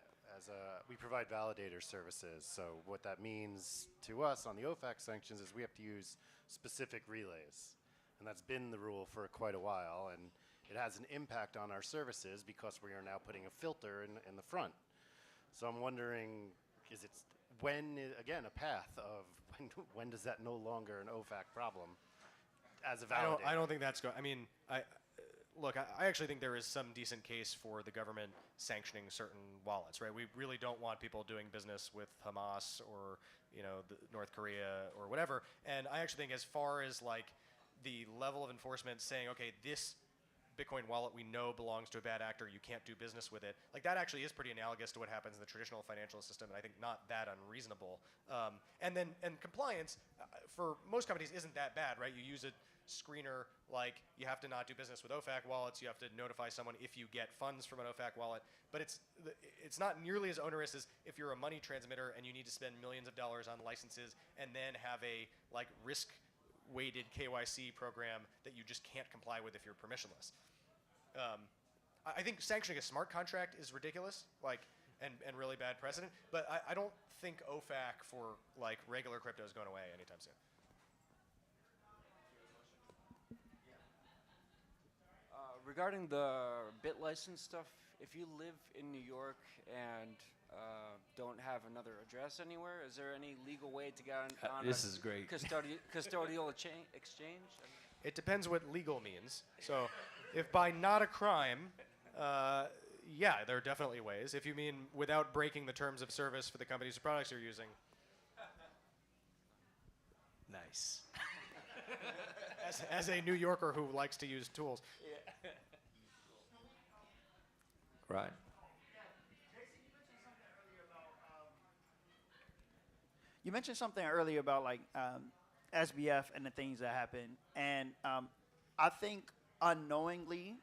we provide validator services. So what that means to us on the OFAC sanctions is we have to use specific relays, and that's been the rule for quite a while, and it has an impact on our services because we are now putting a filter in the front. So I'm wondering, is it again a path of when does that no longer an OFAC problem as a validator? I don't think that's going. I mean, Look, I actually think there is some decent case for the government sanctioning certain wallets, right? We really don't want people doing business with Hamas or, North Korea or whatever. And I actually think as far as like the level of enforcement saying, okay, this Bitcoin wallet we know belongs to a bad actor, you can't do business with it, like that actually is pretty analogous to what happens in the traditional financial system, and I think not that unreasonable. And compliance for most companies isn't that bad, right? You use a screener, like you have to not do business with OFAC wallets, you have to notify someone if you get funds from an OFAC wallet, but it's not nearly as onerous as if you're a money transmitter and you need to spend millions of dollars on licenses and then have a like risk-weighted KYC program that you just can't comply with if you're permissionless. I think sanctioning a smart contract is ridiculous, and really bad precedent, but I don't think OFAC for like regular crypto is going away anytime soon. Regarding the BitLicense stuff, if you live in New York and don't have another address anywhere, is there any legal way to get on This is great. Custodial exchange? It depends what legal means. So if by not a crime, yeah, there are definitely ways. If you mean without breaking the terms of service for the companies or products you're using. Nice. As a New Yorker who likes to use tools. Right. You mentioned something earlier about like SBF and the things that happen, and I think unknowingly,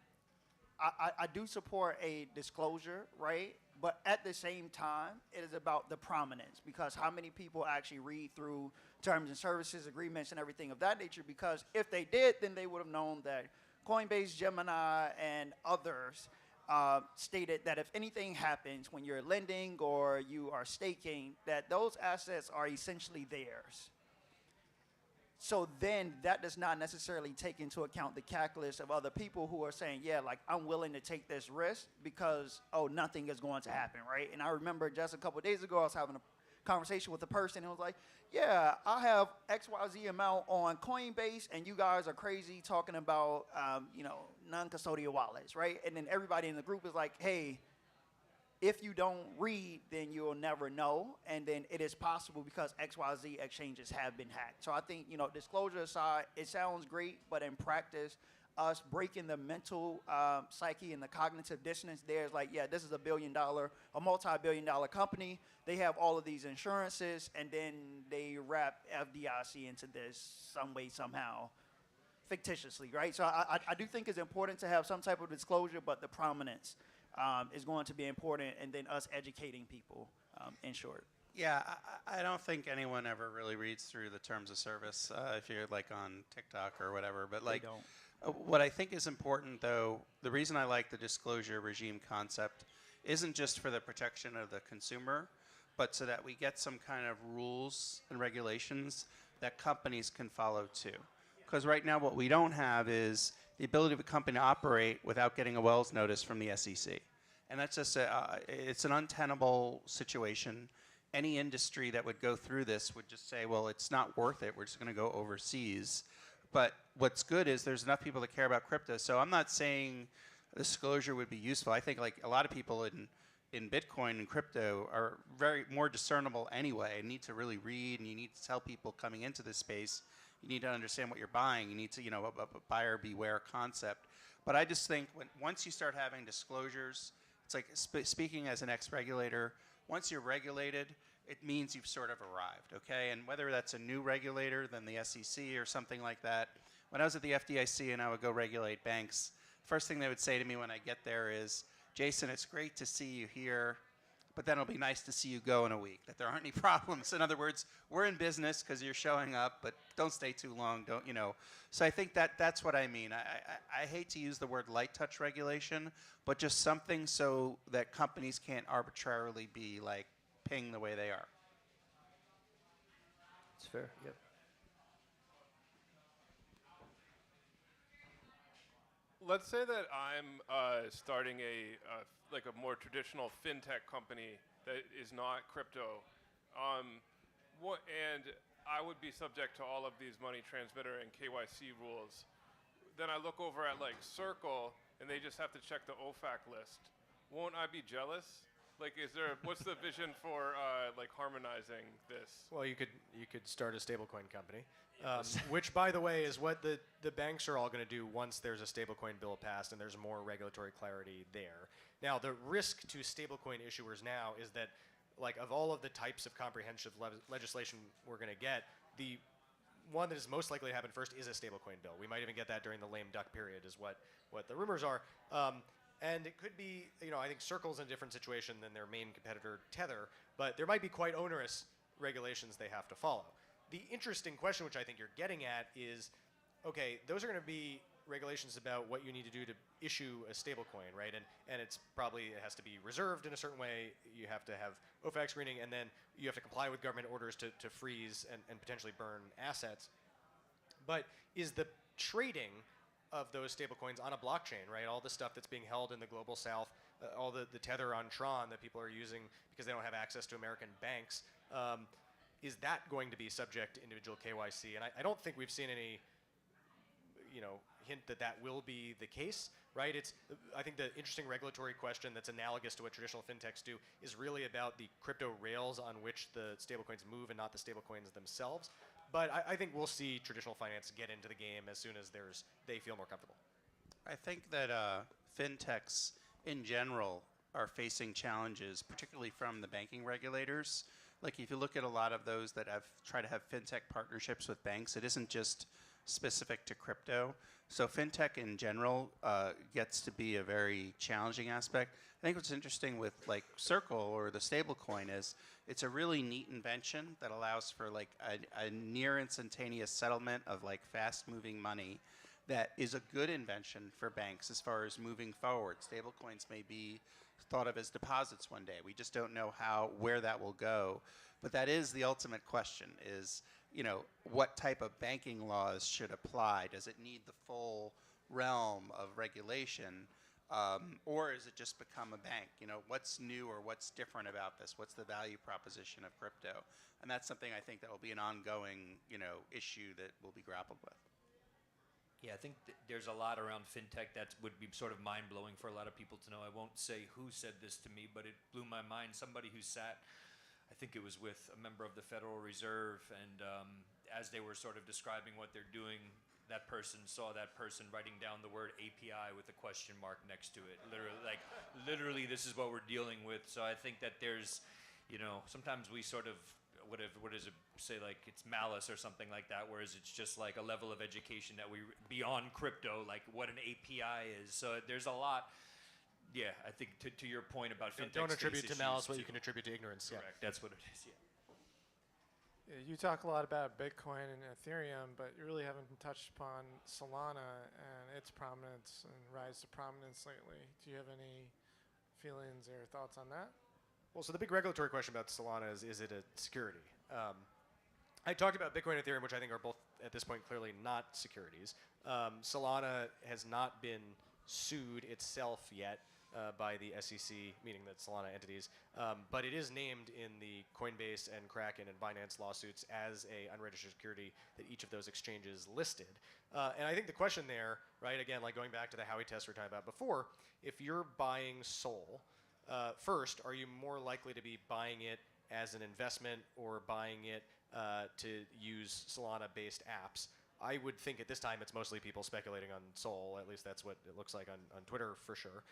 I do support a disclosure, right? But at the same time, it is about the prominence, because how many people actually read through terms and services agreements and everything of that nature? Because if they did, then they would have known that Coinbase, Gemini, and others stated that if anything happens when you're lending or you are staking, that those assets are essentially theirs. So then that does not necessarily take into account the calculus of other people who are saying, yeah, like I'm willing to take this risk because, oh, nothing is going to happen, right? And I remember just a couple of days ago, I was having a conversation with a person and was like, yeah, I have XYZ amount on Coinbase and you guys are crazy talking about, non-custodial wallets, right? And then everybody in the group is like, hey, if you don't read, then you'll never know. And then it is possible because XYZ exchanges have been hacked. So I think, disclosure aside, it sounds great, but in practice, us breaking the mental psyche and the cognitive dissonance there is like, yeah, this is a multi-billion-dollar company. They have all of these insurances, and then they wrap FDIC into this some way, somehow, fictitiously, right? So I do think it's important to have some type of disclosure, but the prominence is going to be important, and then us educating people, in short. Yeah, I don't think anyone ever really reads through the terms of service if you're like on TikTok or whatever. But like, what I think is important, though, the reason I like the disclosure regime concept isn't just for the protection of the consumer, but so that we get some kind of rules and regulations that companies can follow too. Because right now what we don't have is the ability of a company to operate without getting a Wells notice from the SEC. And that's just it's an untenable situation. Any industry that would go through this would just say, well, it's not worth it. We're just going to go overseas. But what's good is there's enough people that care about crypto. So I'm not saying disclosure would be useful. I think like a lot of people in Bitcoin and crypto are very more discernible anyway, and need to really read, and you need to tell people coming into this space, you need to understand what you're buying. You need to, a buyer beware concept. But I just think once you start having disclosures, it's like speaking as an ex-regulator, once you're regulated, it means you've sort of arrived, okay? And whether that's a new regulator than the SEC or something like that, when I was at the FDIC and I would go regulate banks, first thing they would say to me when I get there is, Jason, it's great to see you here, but then it'll be nice to see you go in a week, that there aren't any problems. In other words, we're in business because you're showing up, but don't stay too long, don't, you know. So I think that's what I mean. I hate to use the word light touch regulation, but just something so that companies can't arbitrarily be like ping the way they are. It's fair, yep. Let's say that I'm starting like a more traditional fintech company that is not crypto, and I would be subject to all of these money transmitter and KYC rules. Then I look over at like Circle, and they just have to check the OFAC list. Won't I be jealous? Like, what's the vision for like harmonizing this? Well, you could start a stablecoin company, which, by the way, is what the banks are all going to do once there's a stablecoin bill passed and there's more regulatory clarity there. Now, the risk to stablecoin issuers now is that, like, of all of the types of comprehensive legislation we're going to get, the one that is most likely to happen first is a stablecoin bill. We might even get that during the lame duck period, is what the rumors are. And it could be, you know, I think Circle's in a different situation than their main competitor, Tether, but there might be quite onerous regulations they have to follow. The interesting question, which I think you're getting at, is, okay, those are going to be regulations about what you need to do to issue a stablecoin, right? And it has to be reserved in a certain way. You have to have OFAC screening, and then you have to comply with government orders to freeze and potentially burn assets. But is the trading of those stablecoins on a blockchain, right? All the stuff that's being held in the global south, all the tether on Tron that people are using because they don't have access to American banks, is that going to be subject to individual KYC? And I don't think we've seen any, you know, hint that will be the case, right? I think the interesting regulatory question that's analogous to what traditional fintechs do is really about the crypto rails on which the stablecoins move and not the stablecoins themselves. But I think we'll see traditional finance get into the game as soon as they feel more comfortable. I think that fintechs in general are facing challenges, particularly from the banking regulators. Like, if you look at a lot of those that have tried to have fintech partnerships with banks, it isn't just specific to crypto. So fintech in general gets to be a very challenging aspect. I think what's interesting with like Circle or the stablecoin is it's a really neat invention that allows for like a near instantaneous settlement of like fast moving money that is a good invention for banks as far as moving forward. Stablecoins may be thought of as deposits one day. We just don't know where that will go. But that is the ultimate question is, you know, what type of banking laws should apply? Does it need the full realm of regulation? Or is it just become a bank? You know, what's new or what's different about this? What's the value proposition of crypto? And that's something I think that will be an ongoing, you know, issue that will be grappled with. Yeah, I think there's a lot around fintech that would be sort of mind-blowing for a lot of people to know. I won't say who said this to me, but it blew my mind. Somebody who sat, I think it was with a member of the Federal Reserve, and as they were sort of describing what they're doing, that person saw that person writing down the word API with a question mark next to it. Literally, this is what we're dealing with. So I think that there's, you know, sometimes we sort of, what does it say, like it's malice or something like that, whereas it's just like a level of education that we, beyond crypto, like what an API is. So there's a lot. Yeah, I think to your point about fintech. Don't attribute to malice what you can attribute to ignorance. Correct, yeah. That's what it is, yeah. Yeah, you talk a lot about Bitcoin and Ethereum, but you really haven't touched upon Solana and its prominence and rise to prominence lately. Do you have any feelings or thoughts on that? Well, so the big regulatory question about Solana is it a security? I talked about Bitcoin and Ethereum, which I think are both, at this point, clearly not securities. Solana has not been sued itself yet by the SEC, meaning the Solana entities, but it is named in the Coinbase and Kraken and Binance lawsuits as a unregistered security that each of those exchanges listed. And I think the question there, right, again, like going back to the Howey test we were talking about before, if you're buying Sol, first, are you more likely to be buying it as an investment or buying it to use Solana-based apps? I would think at this time it's mostly people speculating on Sol. At least that's what it looks like on Twitter for sure.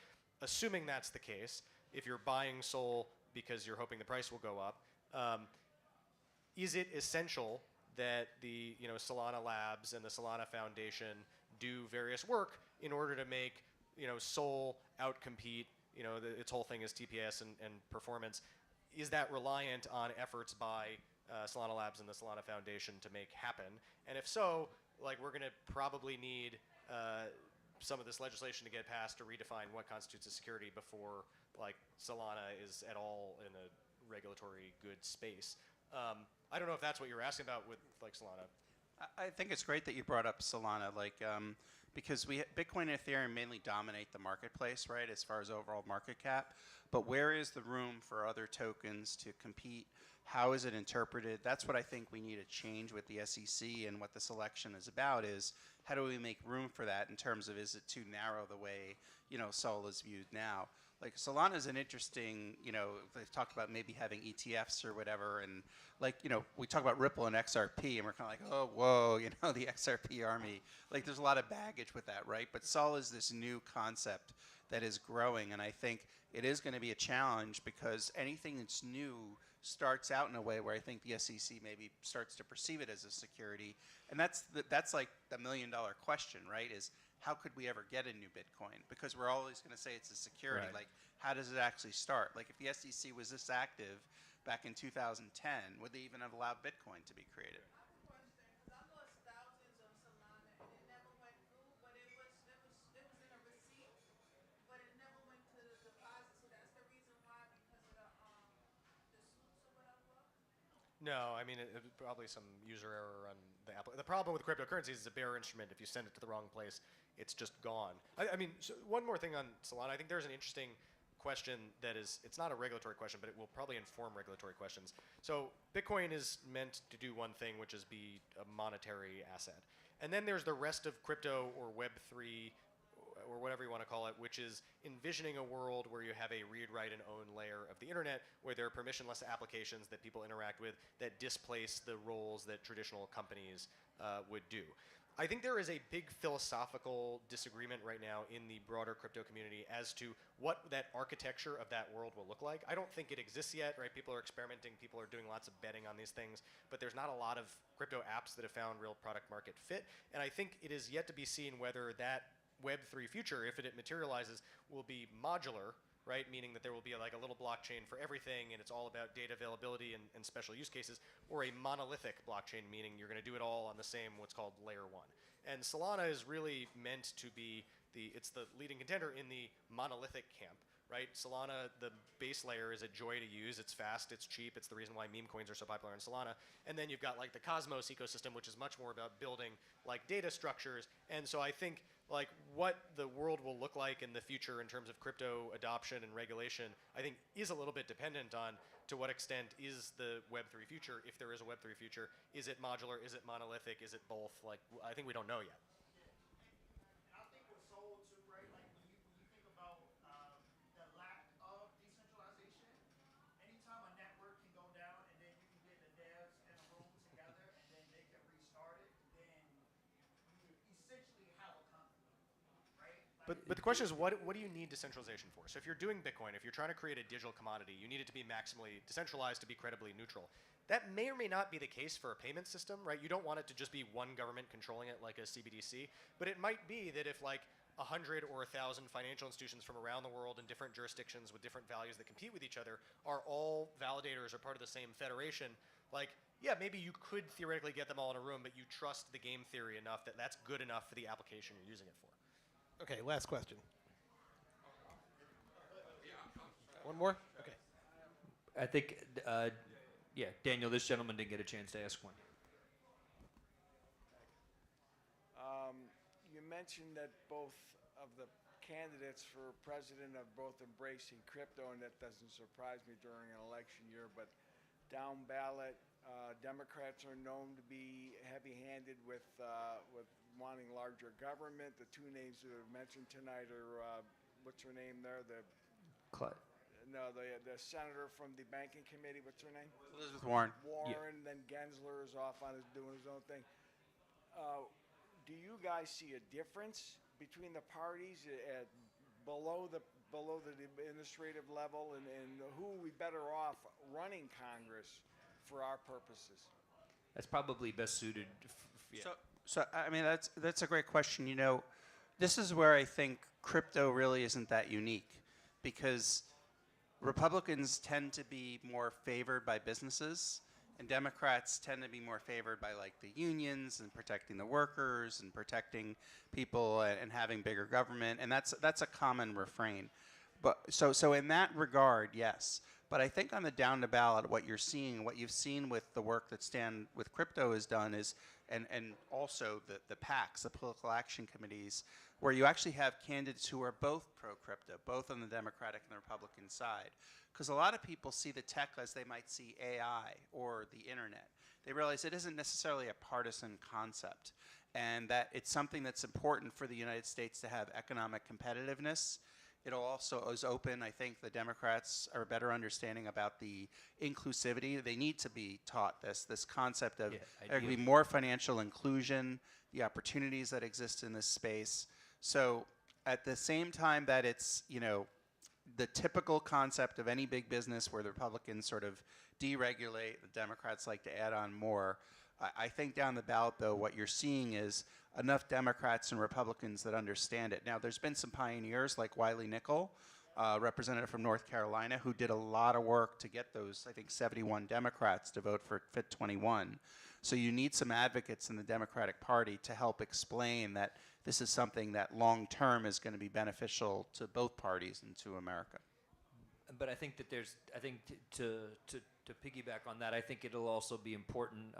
Assuming that's the case, if you're buying Sol because you're hoping the price will go up, Is it essential that the Solana Labs and the Solana Foundation do various work in order to make Sol outcompete its whole thing is TPS and performance? Is that reliant on efforts by Solana Labs and the Solana Foundation to make happen? And if so, like, we're going to probably need some of this legislation to get passed to redefine what constitutes a security before like Solana is at all in a regulatory good space. I don't know if that's what you were asking about with like Solana. I think it's great that you brought up Solana, like, because Bitcoin and Ethereum mainly dominate the marketplace, right, as far as overall market cap. But where is the room for other tokens to compete? How is it interpreted? That's what I think we need to change with the SEC, and what the selection is about is how do we make room for that in terms of, is it too narrow the way Sol is viewed now? Like, Solana is an interesting, they've talked about maybe having ETFs or whatever, and like, we talk about Ripple and XRP, and we're kind of like, oh, whoa, the XRP army. Like, there's a lot of baggage with that, right? But Sol is this new concept that is growing, and I think it is going to be a challenge because anything that's new starts out in a way where I think the SEC maybe starts to perceive it as a security, and that's like the $1 million question, right? Is how could we ever get a new Bitcoin? Because we're always going to say it's a security. Right. Like, how does it actually start? Like, if the SEC was this active back in 2010, would they even have allowed Bitcoin to be created? I have a question, because I lost thousands on Solana and it never went through, but it was in a receipt, but it never went to the deposit. So that's the reason why, because of the suits or whatever. No, I mean, it probably some user error on the app. The problem with cryptocurrencies is a bearer instrument. If you send it to the wrong place, it's just gone. I mean, so one more thing on Solana. I think there's an interesting question that is, it's not a regulatory question, but it will probably inform regulatory questions. So Bitcoin is meant to do one thing, which is be a monetary asset. And then there's the rest of crypto or Web3 or whatever you want to call it, which is envisioning a world where you have a read, write, and own layer of the internet, where there are permissionless applications that people interact with that displace the roles that traditional companies would do. I think there is a big philosophical disagreement right now in the broader crypto community as to what that architecture of that world will look like. I don't think it exists yet, right? People are experimenting, people are doing lots of betting on these things, but there's not a lot of crypto apps that have found real product market fit. And I think it is yet to be seen whether that Web3 future, if it materializes, will be modular, right? Meaning that there will be like a little blockchain for everything and it's all about data availability and special use cases, or a monolithic blockchain, meaning you're going to do it all on the same what's called layer one. And Solana is really meant to be it's the leading contender in the monolithic camp, right? Solana, the base layer, is a joy to use. It's fast, it's cheap. It's the reason why meme coins are so popular in Solana. And then you've got like the Cosmos ecosystem, which is much more about building like data structures. And so I think like what the world will look like in the future in terms of crypto adoption and regulation, I think is a little bit dependent on to what extent is the Web3 future, if there is a Web3 future, is it modular, is it monolithic, is it both? Like, I think we don't know yet. And I think with Sol too, right? Like when you think about the lack of decentralization, anytime a network can go down and then you can get the devs in a room together and then they can restart it, then you essentially have a conflict, right? But the question is, what do you need decentralization for? So if you're doing Bitcoin, if you're trying to create a digital commodity, you need it to be maximally decentralized to be credibly neutral. That may or may not be the case for a payment system, right? You don't want it to just be one government controlling it like a CBDC, but it might be that if like 100 or 1,000 financial institutions from around the world in different jurisdictions with different values that compete with each other are all validators or part of the same federation, like, yeah, maybe you could theoretically get them all in a room, but you trust the game theory enough that that's good enough for the application you're using it for. Okay, last question. One more? Okay. I think, yeah, Daniel, this gentleman didn't get a chance to ask one. You mentioned that both of the candidates for president are both embracing crypto, and that doesn't surprise me during an election year, but down ballot, Democrats are known to be heavy-handed with wanting larger government. The two names that are mentioned tonight are, what's her name there? The senator from the banking committee, what's her name? Elizabeth Warren. Warren, then Gensler is off on doing his own thing. Do you guys see a difference between the parties below the below the administrative level, and who are we better off running Congress for our purposes? That's probably best suited. Yeah. So I mean, that's a great question. You know, this is where I think crypto really isn't that unique, because Republicans tend to be more favored by businesses, and Democrats tend to be more favored by like the unions and protecting the workers and protecting people and having bigger government, and that's a common refrain. But so in that regard, yes. But I think on the down to ballot, what you're seeing, what you've seen with the work that Stand with Crypto has done is, and also the PACs, the political action committees, where you actually have candidates who are both pro-crypto, both on the Democratic and the Republican side. Because a lot of people see the tech as they might see AI or the internet. They realize it isn't necessarily a partisan concept, and that it's something that's important for the United States to have economic competitiveness. It'll also is open. I think the Democrats are better understanding about the inclusivity. They need to be taught this concept of there can be more financial inclusion, the opportunities that exist in this space. So at the same time that it's, you know, the typical concept of any big business where the Republicans sort of deregulate, the Democrats like to add on more. I think down the ballot, though, what you're seeing is enough Democrats and Republicans that understand it. Now, there's been some pioneers like Wiley Nickel, representative from North Carolina, who did a lot of work to get those, I think, 71 Democrats to vote for Fit 21. So you need some advocates in the Democratic Party to help explain that this is something that long-term is going to be beneficial to both parties and to America. But I think that there's, I think to piggyback on that, I think it'll also be important.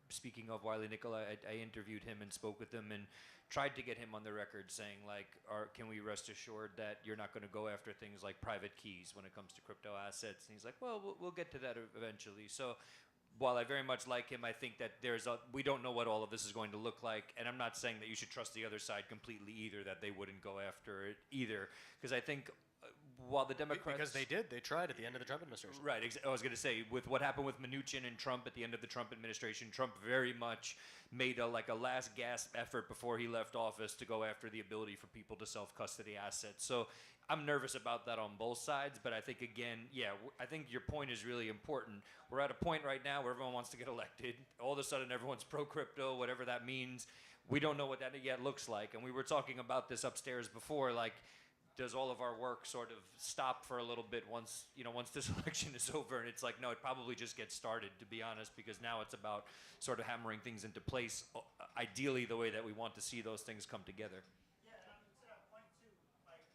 Speaking of Wiley Nickel, I interviewed him and spoke with him and tried to get him on the record saying, like, can we rest assured that you're not going to go after things like private keys when it comes to crypto assets? And he's like, well, we'll get to that eventually. So while I very much like him, I think that we don't know what all of this is going to look like. And I'm not saying that you should trust the other side completely either, that they wouldn't go after it either. Because I think while the Democrats... Because they did. They tried at the end of the Trump administration. Right. I was going to say, with what happened with Mnuchin and Trump at the end of the Trump administration, Trump very much made a last gasp effort before he left office to go after the ability for people to self-custody assets. So I'm nervous about that on both sides, but I think, again, yeah, I think your point is really important. We're at a point right now where everyone wants to get elected. All of a sudden, everyone's pro-crypto, whatever that means. We don't know what that yet looks like. And we were talking about this upstairs before, like, does all of our work sort of stop for a little bit once this election is over? And it's like, no, it probably just gets started, to be honest, because now it's about sort of hammering things into place, ideally the way that we want to see those things come together. Yeah, and I mean, to that point, too, like,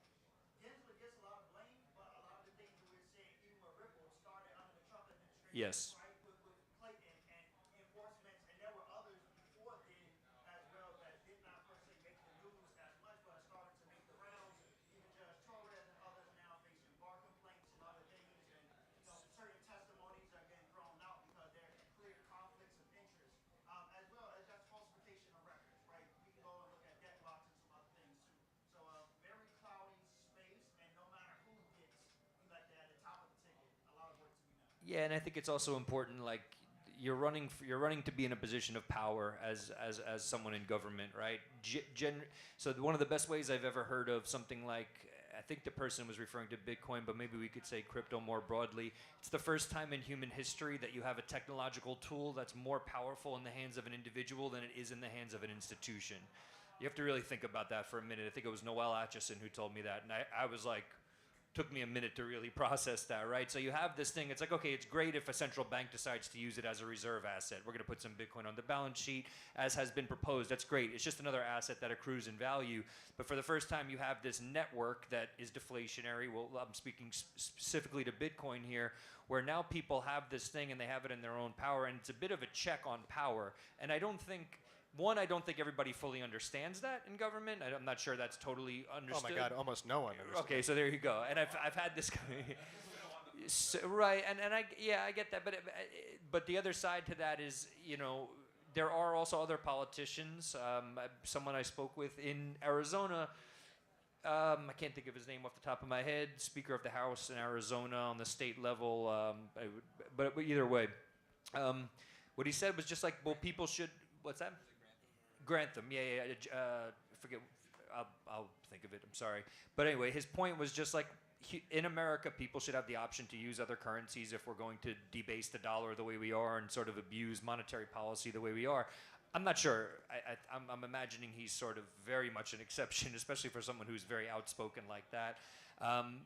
Gensler gets a lot of blame, but a lot of the things that we're seeing, even with Ripple, started under the Trump administration. Yes. Right, with Clayton and enforcements, and there were others before then as well that did not per se make the news as much, but are starting to make the rounds. Even Judge Torres and others now facing bar complaints and other things, and certain testimonies are getting thrown out because there are clear conflicts of interest, as well as just falsification of records. Right, we can go and look at debt blocks and some other things too. So very cloudy space, and no matter who gets elected at the top of the ticket, a lot of work to be done. Yeah, and I think it's also important, like, you're running to be in a position of power as someone in government, right? So one of the best ways I've ever heard of something like, I think the person was referring to Bitcoin, but maybe we could say crypto more broadly. It's the first time in human history that you have a technological tool that's more powerful in the hands of an individual than it is in the hands of an institution. You have to really think about that for a minute. I think it was Noel Atchison who told me that, and I was like, took me a minute to really process that, right? So you have this thing, it's like, okay, it's great if a central bank decides to use it as a reserve asset. We're going to put some Bitcoin on the balance sheet, as has been proposed. That's great. It's just another asset that accrues in value. But for the first time, you have this network that is deflationary. Well, I'm speaking specifically to Bitcoin here, where now people have this thing and they have it in their own power, and it's a bit of a check on power. And I don't think everybody fully understands that in government. I'm not sure that's totally understood. Oh my God, almost no one understands. Okay, so there you go. And I've had this so, right, and I get that, but the other side to that is, there are also other politicians. Someone I spoke with in Arizona, I can't think of his name off the top of my head, Speaker of the House in Arizona on the state level, but either way, what he said was just like, well, people should, what's that? Grantham, yeah. Forget I'll think of it. I'm sorry. But anyway, his point was just like, in America, people should have the option to use other currencies if we're going to debase the dollar the way we are and sort of abuse monetary policy the way we are. I'm not sure. I'm imagining he's sort of very much an exception, especially for someone who's very outspoken like that.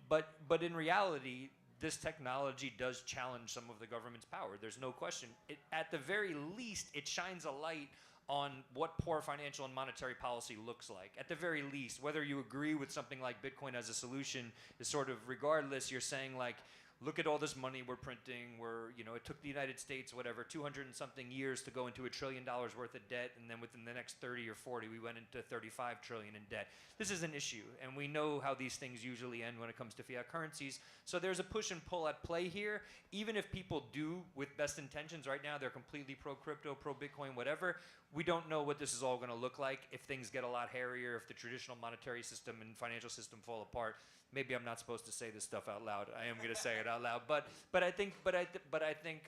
But in reality, this technology does challenge some of the government's power. There's no question. At the very least, it shines a light on what poor financial and monetary policy looks like. At the very least, whether you agree with something like Bitcoin as a solution is sort of regardless. You're saying like, look at all this money we're printing. It took the United States, 200 and something years to go into $1 trillion worth of debt, and then within the next 30 or 40, we went into 35 trillion in debt. This is an issue, and we know how these things usually end when it comes to fiat currencies. So there's a push and pull at play here. Even if people do, with best intentions right now, they're completely pro-crypto, pro-Bitcoin, whatever, we don't know what this is all going to look like if things get a lot hairier, if the traditional monetary system and financial system fall apart. Maybe I'm not supposed to say this stuff out loud. I am going to say it out loud. But I think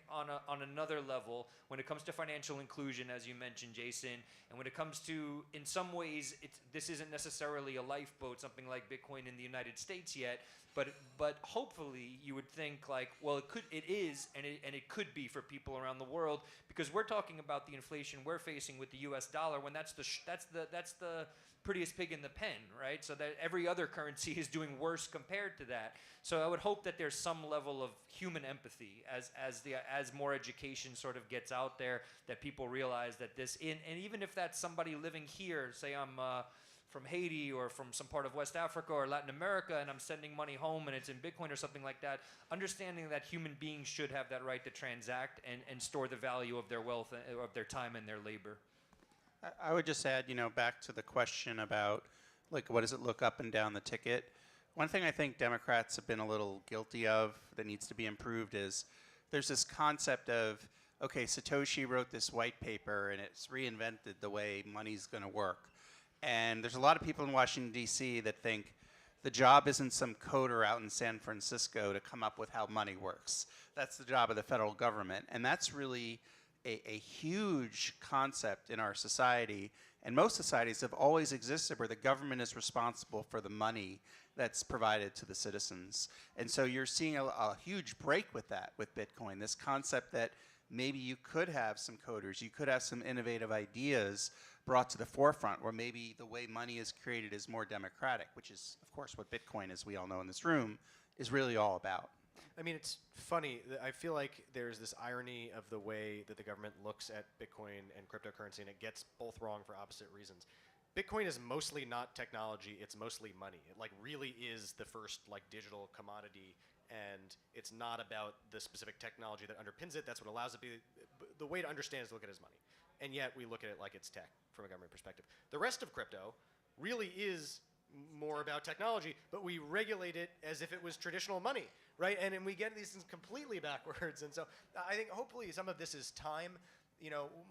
on another level, when it comes to financial inclusion, as you mentioned, Jason, and when it comes to, in some ways, this isn't necessarily a lifeboat, something like Bitcoin in the United States yet. But hopefully you would think like, well, it is, and it could be for people around the world, because we're talking about the inflation we're facing with the U.S. dollar when that's the prettiest pig in the pen, right? So that every other currency is doing worse compared to that. So I would hope that there's some level of human empathy as more education sort of gets out there, that people realize that and even if that's somebody living here, say I'm from Haiti or from some part of West Africa or Latin America, and I'm sending money home and it's in Bitcoin or something like that, understanding that human beings should have that right to transact and store the value of their wealth, of their time and their labor. I would just add, back to the question about, like, what does it look up and down the ticket? One thing I think Democrats have been a little guilty of that needs to be improved is there's this concept of, okay, Satoshi wrote this white paper and it's reinvented the way money's going to work. And there's a lot of people in Washington, D.C. that think the job isn't some coder out in San Francisco to come up with how money works. That's the job of the federal government. And that's really a huge concept in our society, and most societies have always existed where the government is responsible for the money that's provided to the citizens. And so you're seeing a huge break with that, with Bitcoin, this concept that maybe you could have some coders, you could have some innovative ideas brought to the forefront where maybe the way money is created is more democratic, which is, of course, what Bitcoin, as we all know in this room, is really all about. I mean, it's funny. I feel like there's this irony of the way that the government looks at Bitcoin and cryptocurrency, and it gets both wrong for opposite reasons. Bitcoin is mostly not technology, it's mostly money. It really is the first digital commodity, and it's not about the specific technology that underpins it. That's what allows it to be. The way to understand is to look at it as money. And yet we look at it like it's tech from a government perspective. The rest of crypto really is more about technology, but we regulate it as if it was traditional money, right? And we get these things completely backwards. And so I think hopefully some of this is time.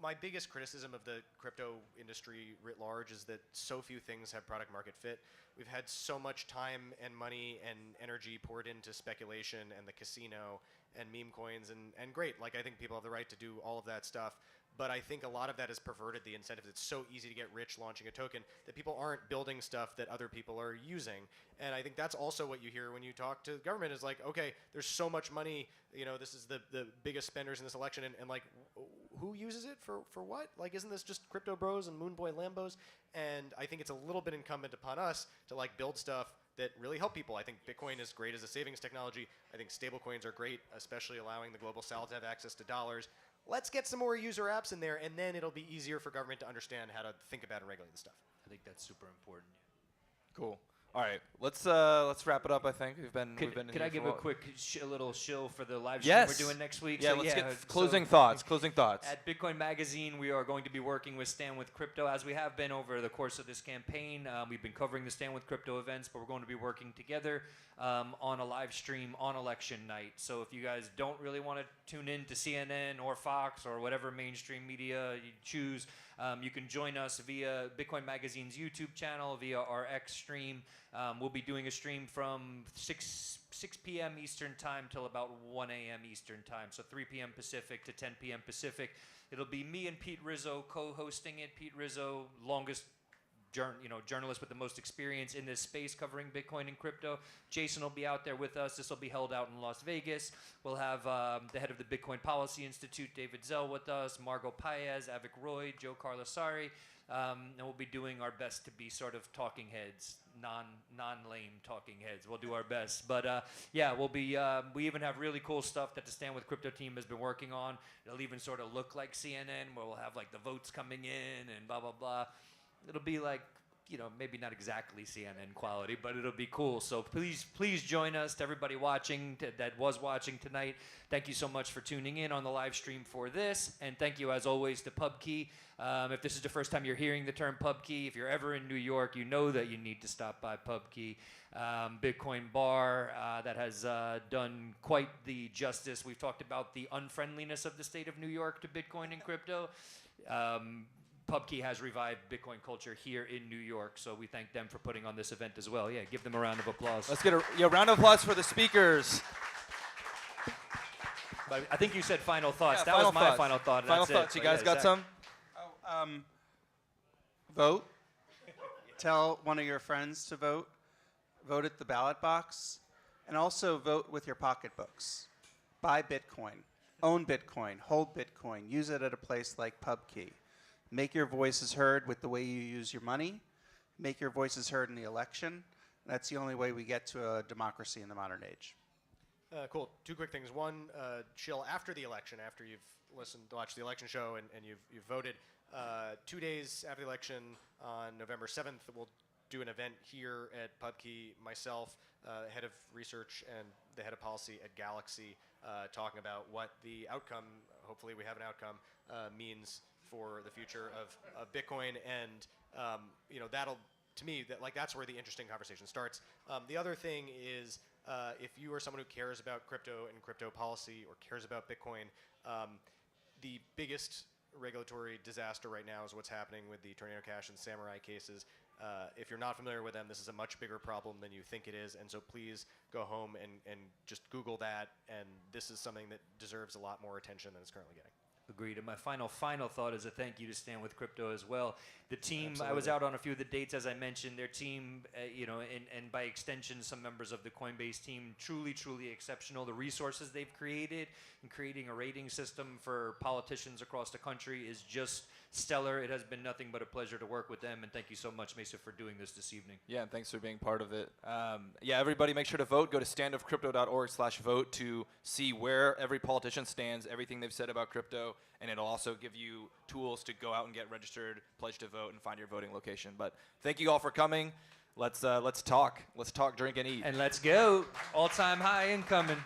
My biggest criticism of the crypto industry writ large is that so few things have product market fit. We've had so much time and money and energy poured into speculation and the casino and meme coins, and great. I think people have the right to do all of that stuff. But I think a lot of that has perverted the incentive. It's so easy to get rich launching a token that people aren't building stuff that other people are using. And I think that's also what you hear when you talk to the government is like, okay, there's so much money, this is the biggest spenders in this election, and who uses it for what? Isn't this just crypto bros and Moonboy Lambos? And I think it's a little bit incumbent upon us to build stuff that really help people. I think Bitcoin is great as a savings technology. I think stablecoins are great, especially allowing the global south to have access to dollars. Let's get some more user apps in there, and then it'll be easier for government to understand how to think about and regulate the stuff. I think that's super important. Cool. All right, let's wrap it up. I think we've been. Could I give a quick little shill for the live stream we're doing next week? Yeah, let's get closing thoughts. Closing thoughts. At Bitcoin Magazine, we are going to be working with Stand with Crypto, as we have been over the course of this campaign. We've been covering the Stand with Crypto events, but we're going to be working together on a live stream on election night. So if you guys don't really want to tune in to CNN or Fox or whatever mainstream media you choose, you can join us via Bitcoin Magazine's YouTube channel, via our X stream. We'll be doing a stream from 6 p.m. Eastern time till about 1 a.m. Eastern time, so 3 p.m. Pacific to 10 p.m. Pacific. It'll be me and Pete Rizzo co-hosting it. Pete Rizzo, longest journalists with the most experience in this space covering Bitcoin and crypto. Jason will be out there with us. This will be held out in Las Vegas. We'll have the head of the Bitcoin Policy Institute, David Zell, with us, Margot Paez, Avik Roy, Joe Carlasari. And we'll be doing our best to be sort of talking heads, non-lame talking heads. We'll do our best. But yeah, we'll be. We even have really cool stuff that the Stand With Crypto team has been working on. It'll even sort of look like CNN, where we'll have like the votes coming in and blah blah blah. It'll be like, maybe not exactly CNN quality, but it'll be cool. So please join us. To everybody watching, that was watching tonight, thank you so much for tuning in on the live stream for this. And thank you, as always, to PubKey. If this is the first time you're hearing the term PubKey, if you're ever in New York, you know that you need to stop by PubKey. Bitcoin bar that has done quite the justice. We've talked about the unfriendliness of the state of New York to Bitcoin and crypto. PubKey has revived Bitcoin culture here in New York, so we thank them for putting on this event as well. Yeah, give them a round of applause. Let's get a round of applause for the speakers. But I think you said final thoughts. Yeah, that was my final thought. Final That's thoughts. it. You guys got Zach. some? Vote. Tell one of your friends to vote. Vote at the ballot box. And also vote with your pocketbooks. Buy Bitcoin. Own Bitcoin. Hold Bitcoin. Use it at a place like PubKey. Make your voices heard with the way you use your money. Make your voices heard in the election. That's the only way we get to a democracy in the modern age. Cool. Two quick things. One, chill after the election, after you've watched the election show and you've voted. 2 days after the election, on November 7th, we'll do an event here at PubKey. Myself, head of research, and the head of policy at Galaxy, talking about what the outcome, hopefully we have an outcome, means for the future of Bitcoin. And that'll, to me, that's where the interesting conversation starts. The other thing is, if you are someone who cares about crypto and crypto policy or cares about Bitcoin, the biggest regulatory disaster right now is what's happening with the Tornado Cash and Samurai cases. If you're not familiar with them, this is a much bigger problem than you think it is, and so please go home and just Google that, and this is something that deserves a lot more attention than it's currently getting. Agreed. And my final thought is a thank you to Stand With Crypto as well. The team, Absolutely. I was out on a few of the dates, as I mentioned. Their team, and by extension, some members of the Coinbase team, truly exceptional. The resources they've created in creating a rating system for politicians across the country is just stellar. It has been nothing but a pleasure to work with them, and thank you so much, Mesa, for doing this evening. Yeah, and thanks for being part of it. Yeah, everybody make sure to vote. Go to standofcrypto.org/vote to see where every politician stands, everything they've said about crypto, and it'll also give you tools to go out and get registered, pledge to vote, and find your voting location. But thank you all for coming. Let's talk. Let's talk, drink, and eat. And let's go. All-time high incoming.